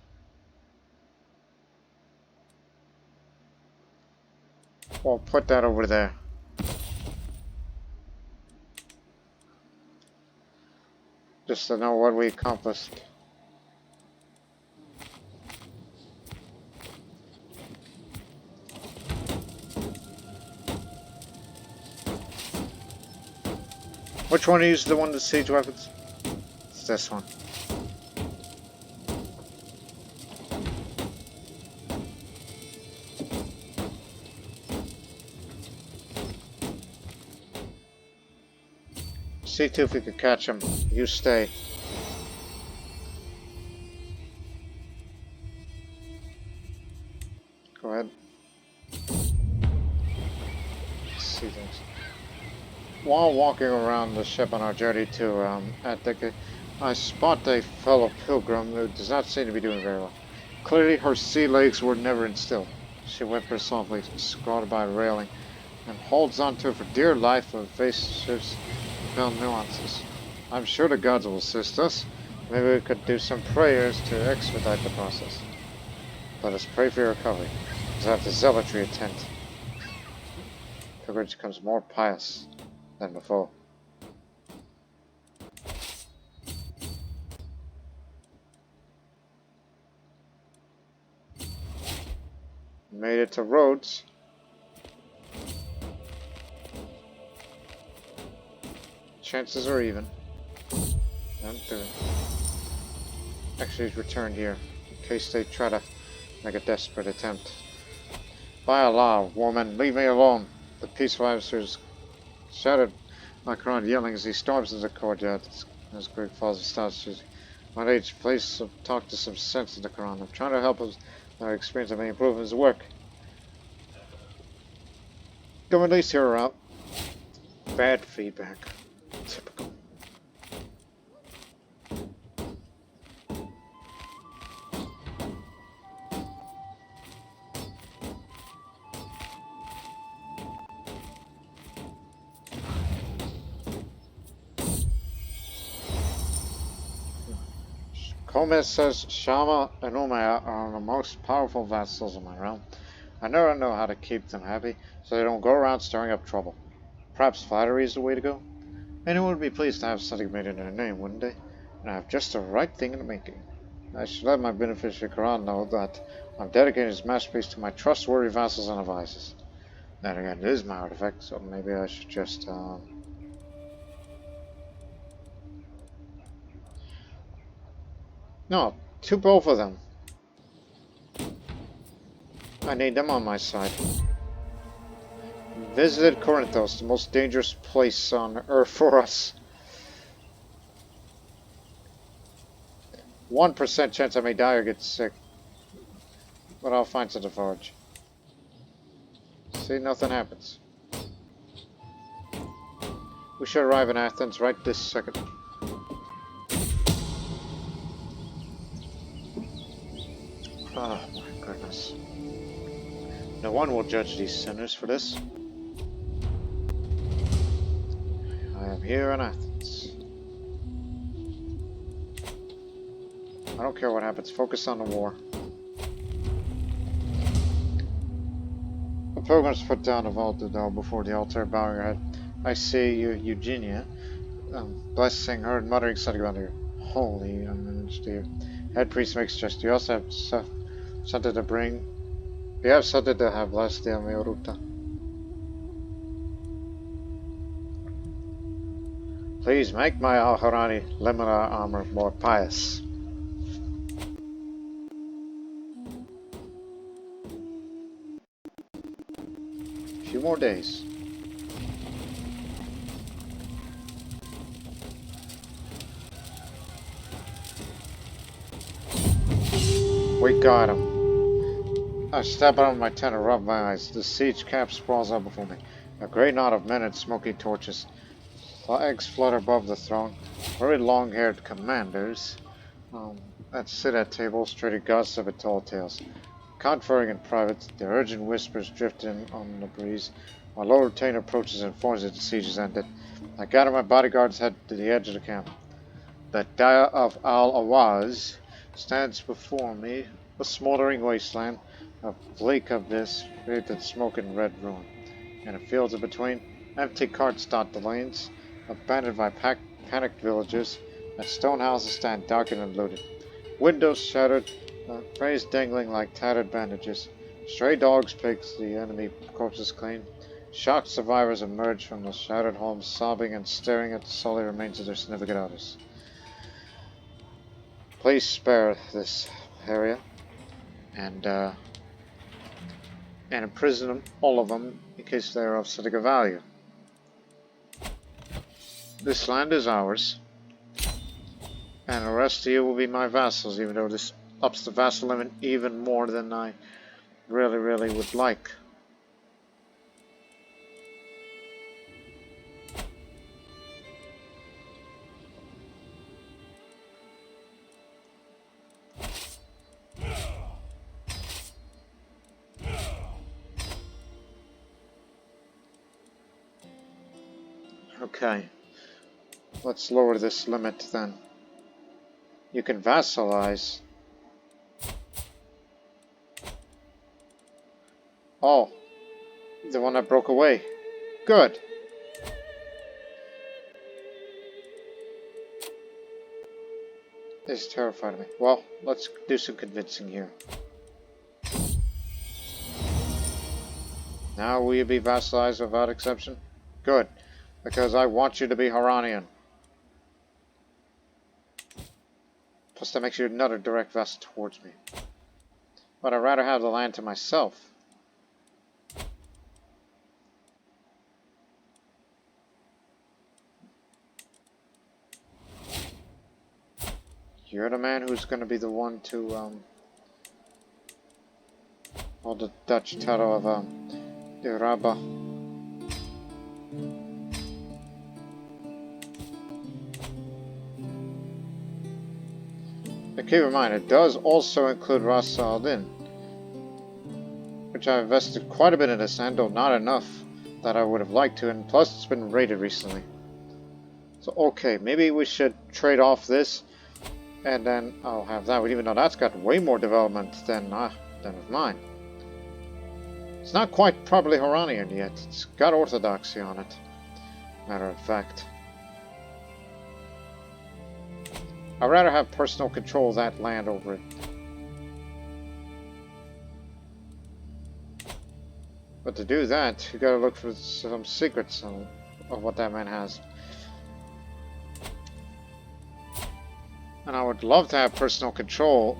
Well, put that over there. Just to know what we accomplished. Which one is the one that siege weapons? It's this one. See too if we could catch him. You stay. Go ahead. While walking around the ship on our journey to Antiquity, I spot a fellow pilgrim who does not seem to be doing very well. Clearly, her sea legs were never in still. She whimpers softly, scrawled by a railing, and holds on to it for dear life with faces filled nuances. I'm sure the gods will assist us. Maybe we could do some prayers to expedite the process. Let us pray for your recovery. Let's have the zealotry attend. Pilgrimage becomes more pious than before. Made it to Rhodes. Chances are even. Actually, he's returned here in case they try to make a desperate attempt. By Allah, woman, leave me alone! The peaceful officers shouted like around, yelling as he storms into the courtyard. As Greg falls and stops, my age, please talk to some sense in the Quran. I'm trying to help him. Our experience may improve his work. Come at least hear her out. Bad feedback. Typical. Gomez says Shama and Umayya are the most powerful vassals in my realm. I never know how to keep them happy, so they don't go around stirring up trouble. Perhaps flattery is the way to go? Anyone would be pleased to have something made in their name, wouldn't they? And I have just the right thing in the making. I should let my beneficiary Quran know that I'm dedicating his masterpiece to my trustworthy vassals and advisors. Then again, it is my artifact, so maybe I should just, No, to both of them. I need them on my side. Visited Corinthos, the most dangerous place on earth for us. 1% chance I may die or get sick. But I'll find something to forage. See, nothing happens. We should arrive in Athens right this second. Oh my goodness. No one will judge these sinners for this. I am here in Athens. I don't care what happens, focus on the war. The pilgrims put down a vaulted doll before the altar, bowing her head. I see you, Eugenia, blessing her and muttering something about her. Holy, dear. Head priest makes just. You also have something to bring. You have something to have blessed the Ameoruta. Please make my Al-Harani Limera armor more pious. A few more days. We got him. I step out of my tent and rub my eyes. The siege camp sprawls out before me. A great knot of men and smoking torches. Flags flutter above the throne. Very long-haired commanders that sit at tables, trading gossip and tall tales. Conferring in private, their urgent whispers drift in on the breeze. My low retainer approaches and informs that the siege is ended. I gather my bodyguards head to the edge of the camp. The Daya of Al-Awaz stands before me, a smoldering wasteland, a bleak abyss, bathed in smoke and red ruin. In the fields in between, empty carts dot the lanes, abandoned by panicked villagers, and stone houses stand darkened and looted. Windows shattered, trays dangling like tattered bandages. Stray dogs pick the enemy corpses clean. Shocked survivors emerge from the shattered homes, sobbing and staring at the solid remains of their significant others. Please spare this area and imprison them, all of them, in case they are of something of value. This land is ours, and the rest of you will be my vassals, even though this ups the vassal limit even more than I really would like. Okay. Let's lower this limit then. You can vassalize. Oh. The one that broke away. Good. This terrified me. Well, let's do some convincing here. Now will you be vassalized without exception? Good. Because I want you to be Harranian. Plus that makes you another direct vassal towards me. But I'd rather have the land to myself. You're the man who's going to be the one to hold the Dutch title of the Rabba. But keep in mind, it does also include Ras Al Din, which I invested quite a bit in this land, though not enough that I would have liked to, and plus it's been raided recently. So okay, maybe we should trade off this, and then I'll have that, even though that's got way more development than with mine. It's not quite properly Harranian yet, it's got orthodoxy on it, matter of fact. I'd rather have personal control of that land over it. But to do that, you gotta look for some secrets of what that man has. And I would love to have personal control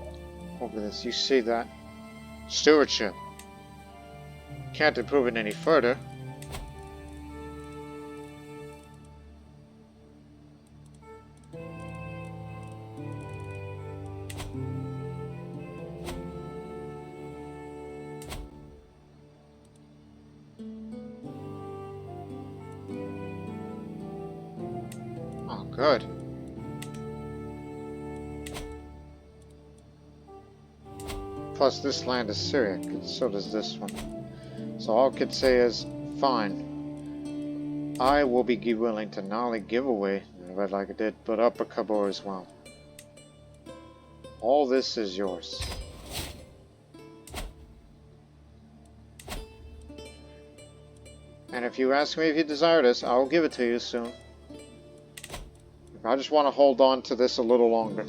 over this. You see that? Stewardship. Can't improve it any further. Oh, good. Plus, this land is Syria, so does this one. So all I could say is, fine. I will be willing to not only give away Red like I did, but Upper Kabul as well. All this is yours. And if you ask me if you desire this, I will give it to you soon. I just want to hold on to this a little longer.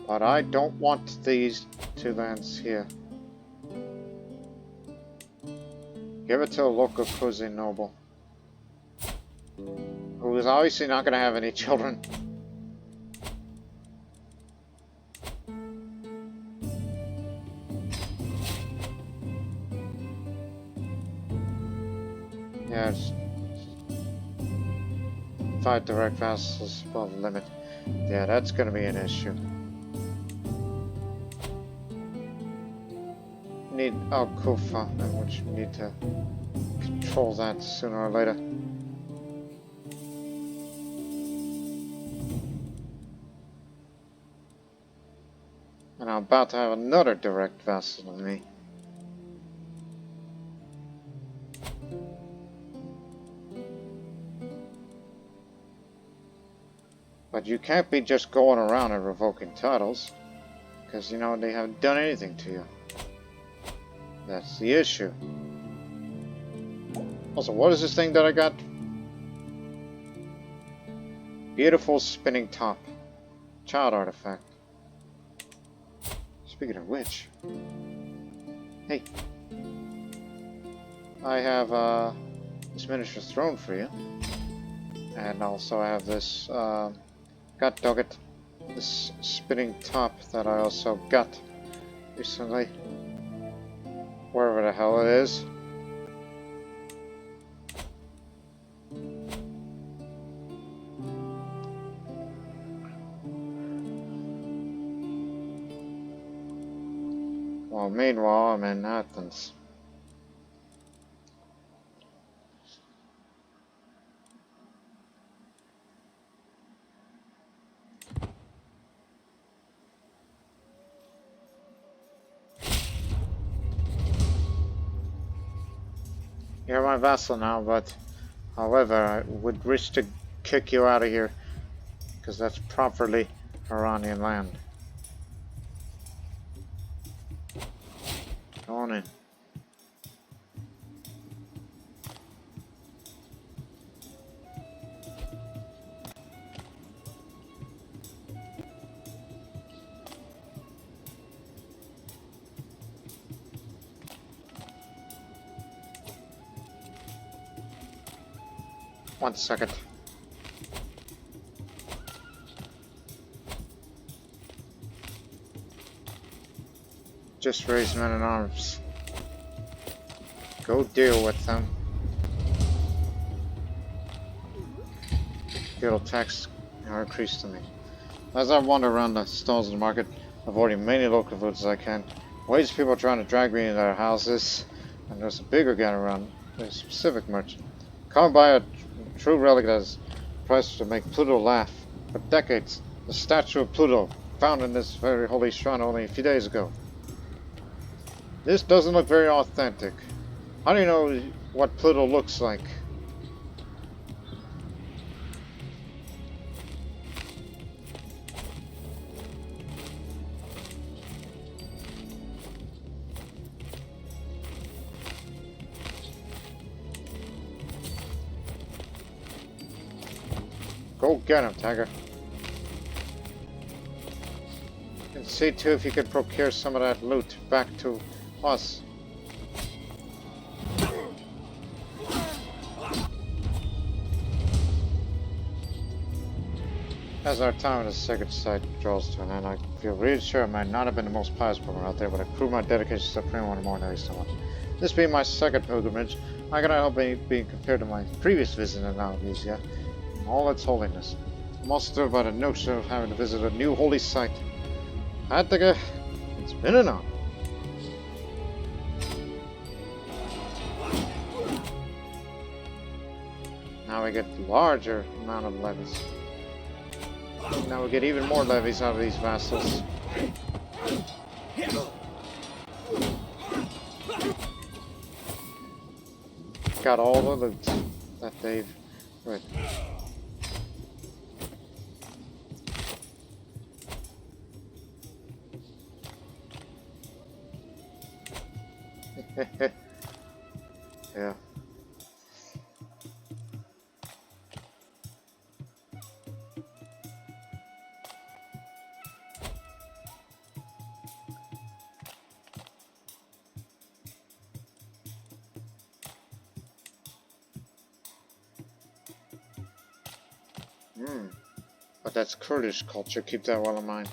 But I don't want these two lands here. Give it to a local cruising noble, who is obviously not going to have any children. Yeah, it's 5 direct vassals above the limit. Yeah, that's going to be an issue. Need Al Kufa, which we need to control that sooner or later. And I'm about to have another direct vassal on me. But you can't be just going around and revoking titles, because you know they haven't done anything to you. That's the issue. Also, what is this thing that I got? Beautiful spinning top. Child artifact. Speaking of which. Hey. I have this miniature throne for you. And also I have this gut nugget. This spinning top that I also got recently. Wherever the hell it is. Well, meanwhile, I'm in Athens. You're my vassal now, but however, I would wish to kick you out of here, because that's properly Harranian land. Go on in. One second. Just raise men in arms. Go deal with them. Guild tax are increased to me. As I wander around the stalls in the market, avoiding many local foods as I can, ways people are trying to drag me into their houses, and there's a bigger guy around, a specific merchant. Come by a true relic that is priced to make Pluto laugh. For decades, the statue of Pluto, found in this very holy shrine only a few days ago. This doesn't look very authentic. How do you know what Pluto looks like? Go get him, Tiger. And see too if you can procure some of that loot back to us. As our time in the sacred site draws to an end, I feel reassured I might not have been the most pious pilgrim out there, but I proved my dedication to Supreme one more than I so much. This being my second pilgrimage, I cannot help being compared to my previous visit in Navigable, in all its holiness. I'm also stirred by the notion of having to visit a new holy site. Attica, it's been an honor. Now we get larger amount of levies. Now we get even more levies out of these vassals. Got all the loot that they've written. Yeah. But that's Kurdish culture, keep that well in mind.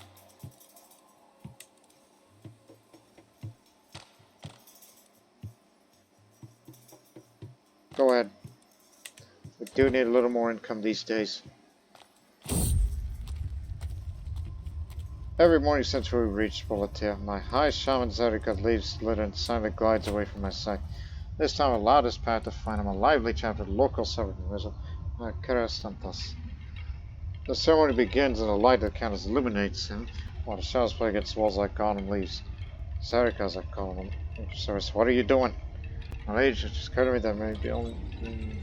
Go ahead. We do need a little more income these days. Every morning since we reached Bolatia, my high shaman Zerika leaves litter and silently glides away from my sight. This time allowed his path to find him a lively chapter of local subdivision, Kerastantas. The ceremony begins and the light of the candles illuminates him, while the shadows play against the walls like autumn leaves. Zerika, as I call him, says, "What are you doing?" My age has occurred to me that may be only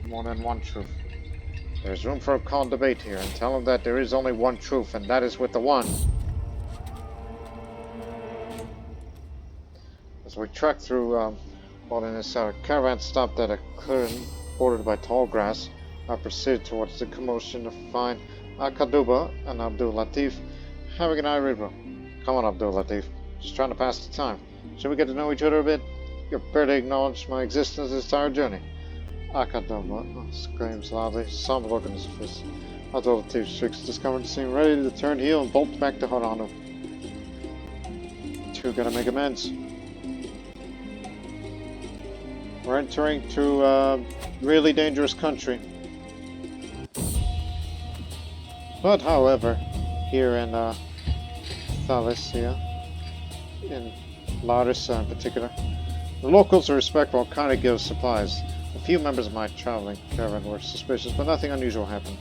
more than one truth. There's room for a calm debate here, and tell him that there is only one truth, and that is with the one. As we trek through wilderness, our caravan stopped at a clearing bordered by tall grass. I proceeded towards the commotion to find Akaduba and Abdul Latif having an irate. Come on, Abdul Latif. Just trying to pass the time. Should we get to know each other a bit? You barely acknowledged my existence this entire journey. Akaduba screams loudly, somber look in his face. Abdul Latif shakes discomfort, seeming ready to turn heel and bolt back to Harranu. Two gotta make amends. We're entering to a really dangerous country. But however, here in Thalasia, in Larissa in particular, the locals are respectful and kindly give supplies. A few members of my traveling caravan were suspicious, but nothing unusual happened.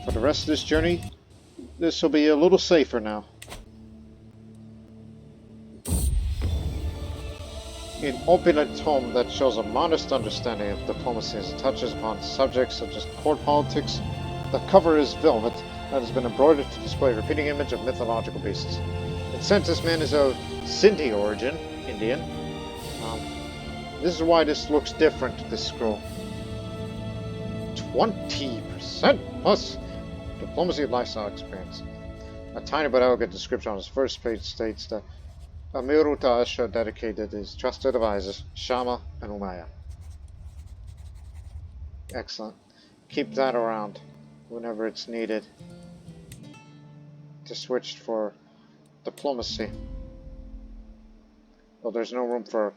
For the rest of this journey, this will be a little safer now. An opulent tome that shows a modest understanding of diplomacy as it touches upon subjects such as court politics. The cover is velvet that has been embroidered to display a repeating image of mythological beasts. It says this man is of Sindhi origin, Indian. This is why this looks different, this scroll. 20% plus diplomacy and lifestyle experience. A tiny but elegant description on his first page states that Amiruta Asha dedicated his trusted advisors, Shama and Umayya. Excellent. Keep that around whenever it's needed. To switch for diplomacy. Well, there's no room for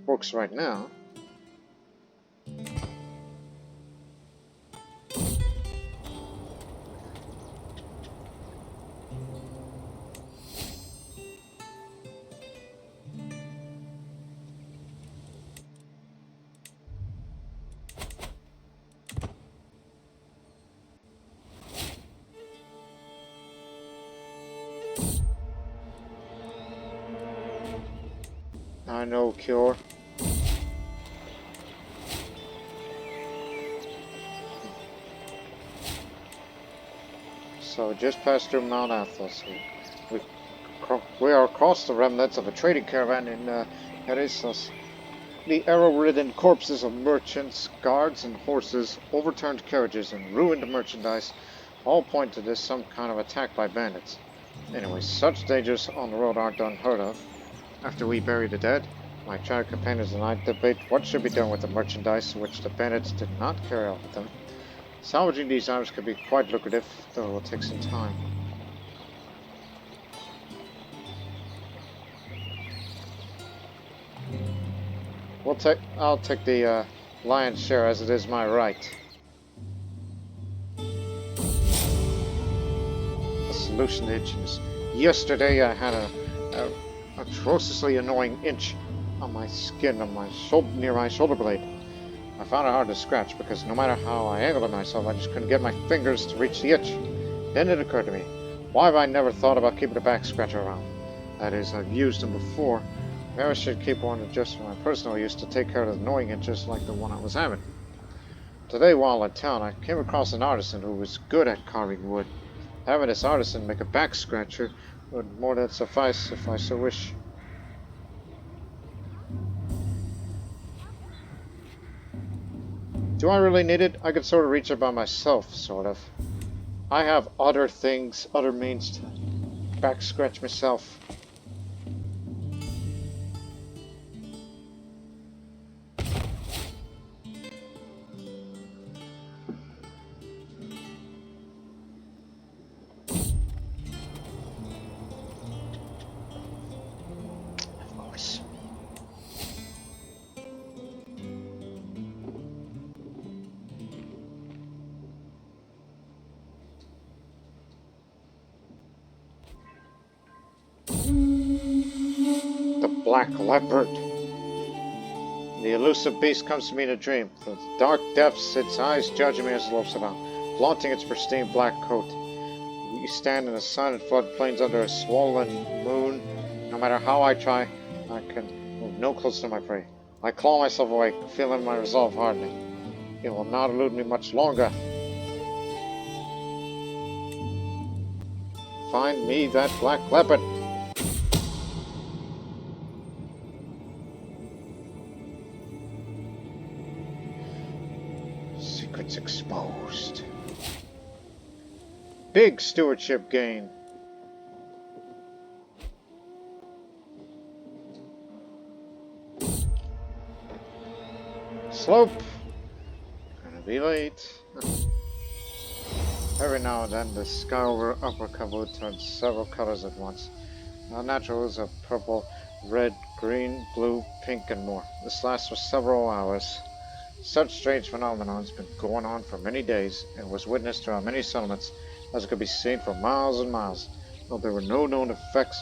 books right now. I know, Cure. So just passed through Mount Athos. We are across the remnants of a trading caravan in Eresos. The arrow-ridden corpses of merchants, guards, and horses, overturned carriages, and ruined merchandise all point to this some kind of attack by bandits. Anyway, such dangers on the road aren't unheard of. After we bury the dead, my tribe companions and I debate what should be done with the merchandise which the bandits did not carry off with them. Salvaging these items could be quite lucrative, though it will take some time. I'll take the lion's share, as it is my right. The solution to itchiness. Yesterday I had a atrociously annoying itch on my skin, on my near my shoulder blade. I found it hard to scratch because no matter how I angled myself, I just couldn't get my fingers to reach the itch. Then it occurred to me, why have I never thought about keeping a back scratcher around? That is, I've used them before. Maybe I should keep one just for my personal use to take care of the annoying itches like the one I was having. Today, while in town, I came across an artisan who was good at carving wood. Having this artisan make a back scratcher would more than suffice if I so wish. Do I really need it? I could sort of reach it by myself, sort of. I have other things, other means to back scratch myself. Black leopard. The elusive beast comes to me in a dream. From the dark depths, its eyes judging me as it lopes about, flaunting its pristine black coat. We stand in the silent floodplains under a swollen moon. No matter how I try, I can move no closer to my prey. I claw myself awake, feeling my resolve hardening. It will not elude me much longer. Find me that black leopard. Secrets exposed. Big stewardship gain. Slope. Gonna be late. Every now and then the sky over Upper Kabul turns several colors at once. Our natural is of purple, red, green, blue, pink, and more. This lasts for several hours. Such strange phenomenon has been going on for many days and was witnessed throughout many settlements, as it could be seen for miles and miles. Though there were no known effects,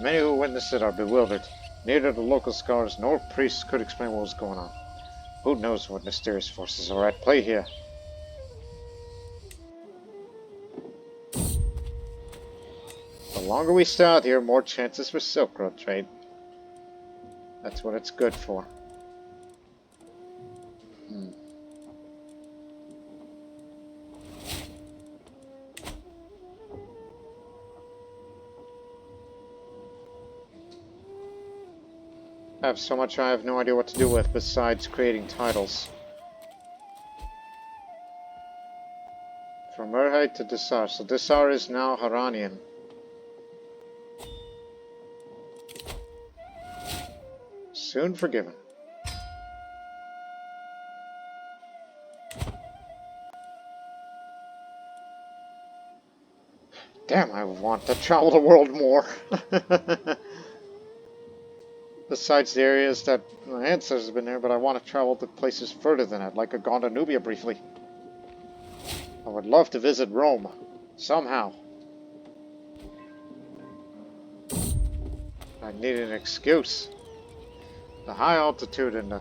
many who witnessed it are bewildered. Neither the local scholars nor priests could explain what was going on. Who knows what mysterious forces are at play here? The longer we stay out here, more chances for Silk Road trade. That's what it's good for. I have so much I have no idea what to do with besides creating titles. From Urhite to Dessar. So Dessar is now Haranian. Soon forgiven. Damn, I want to travel the world more. Besides the areas that my ancestors have been there, but I want to travel to places further than that, like I've to Nubia briefly. I would love to visit Rome, somehow. I need an excuse. The high altitude and the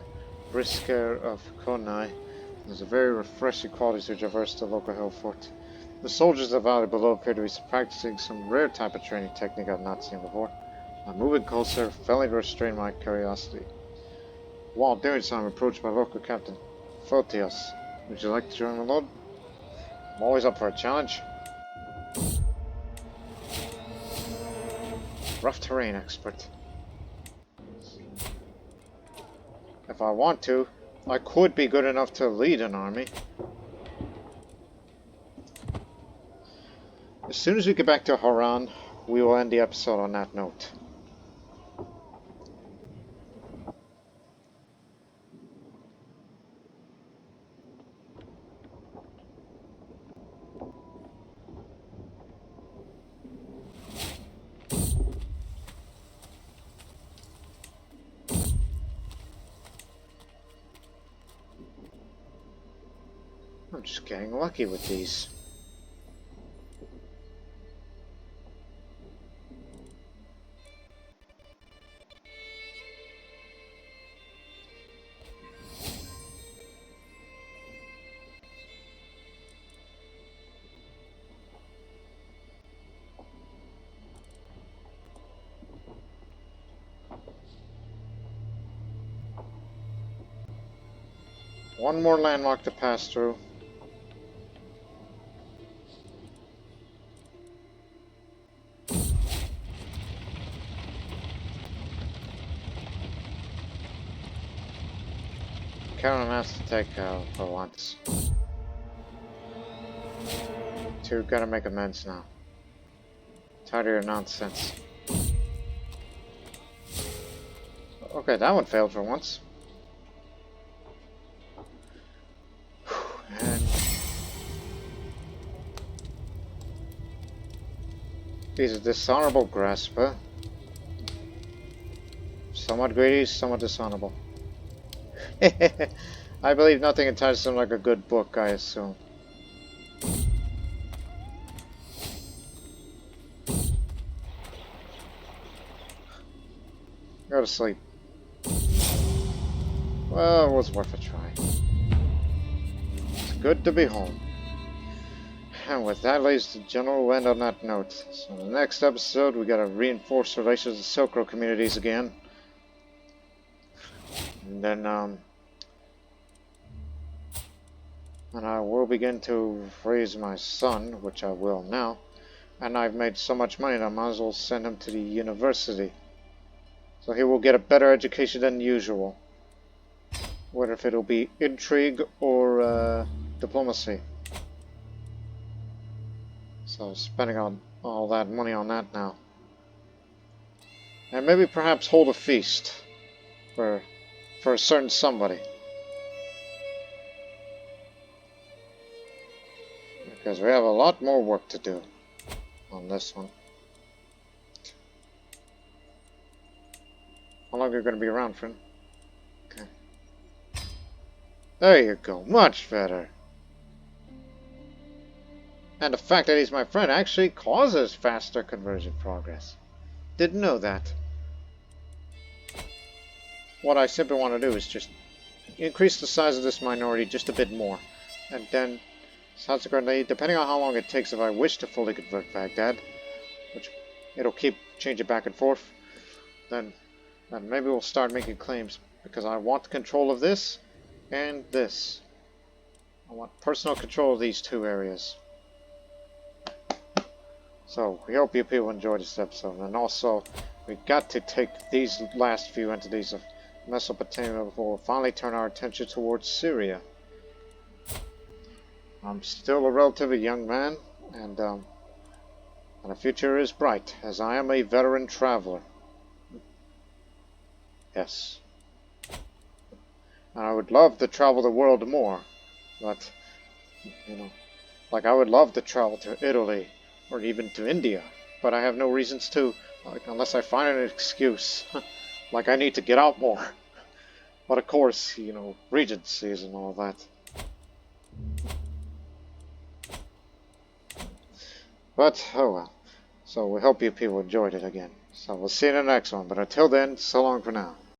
brisk air of Konai has a very refreshing quality to traverse the local hill fort. The soldiers of the valley below appear to be practicing some rare type of training technique I've not seen before. I'm moving closer, failing to restrain my curiosity. While doing so, I'm approached by local captain Photios. Would you like to join my lord? I'm always up for a challenge. Rough terrain expert. If I want to, I could be good enough to lead an army. As soon as we get back to Harran, we will end the episode on that note. I'm just getting lucky with these. One more landmark to pass through. Count has to take for once. Two, gotta make amends now. Tired of your nonsense. Okay, that one failed for once. And he's a dishonorable grasper. Somewhat greedy, somewhat dishonorable. I believe nothing entices him like a good book, I assume. Go to sleep. Well, it was worth a try. It's good to be home. And with that, ladies and gentlemen, we'll end on that note. So in the next episode, we gotta reinforce relations with Silk Road communities again. And then, and I will begin to raise my son, which I will now. And I've made so much money that I might as well send him to the university. So he will get a better education than usual. Whether if it'll be intrigue or diplomacy. So spending on all that money on that now. And maybe perhaps hold a feast for a certain somebody. Because we have a lot more work to do on this one. How long are you going to be around, friend? Okay. There you go. Much better. And the fact that he's my friend actually causes faster conversion progress. Didn't know that. What I simply want to do is just increase the size of this minority just a bit more. And then, subsequently, depending on how long it takes if I wish to fully convert Baghdad, which it'll keep changing back and forth, then And maybe we'll start making claims, because I want control of this and this. I want personal control of these two areas. So, we hope you people enjoyed this episode, and also, we got to take these last few entities of Mesopotamia before we finally turn our attention towards Syria. I'm still a relatively young man, and the future is bright, as I am a veteran traveler. Yes. And I would love to travel the world more, but, you know, like I would love to travel to Italy, or even to India, but I have no reasons to, like, unless I find an excuse. Like I need to get out more. But of course, you know, regencies and all that. But, oh well. So we hope you people enjoyed it again. So we'll see you in the next one, but until then, so long for now.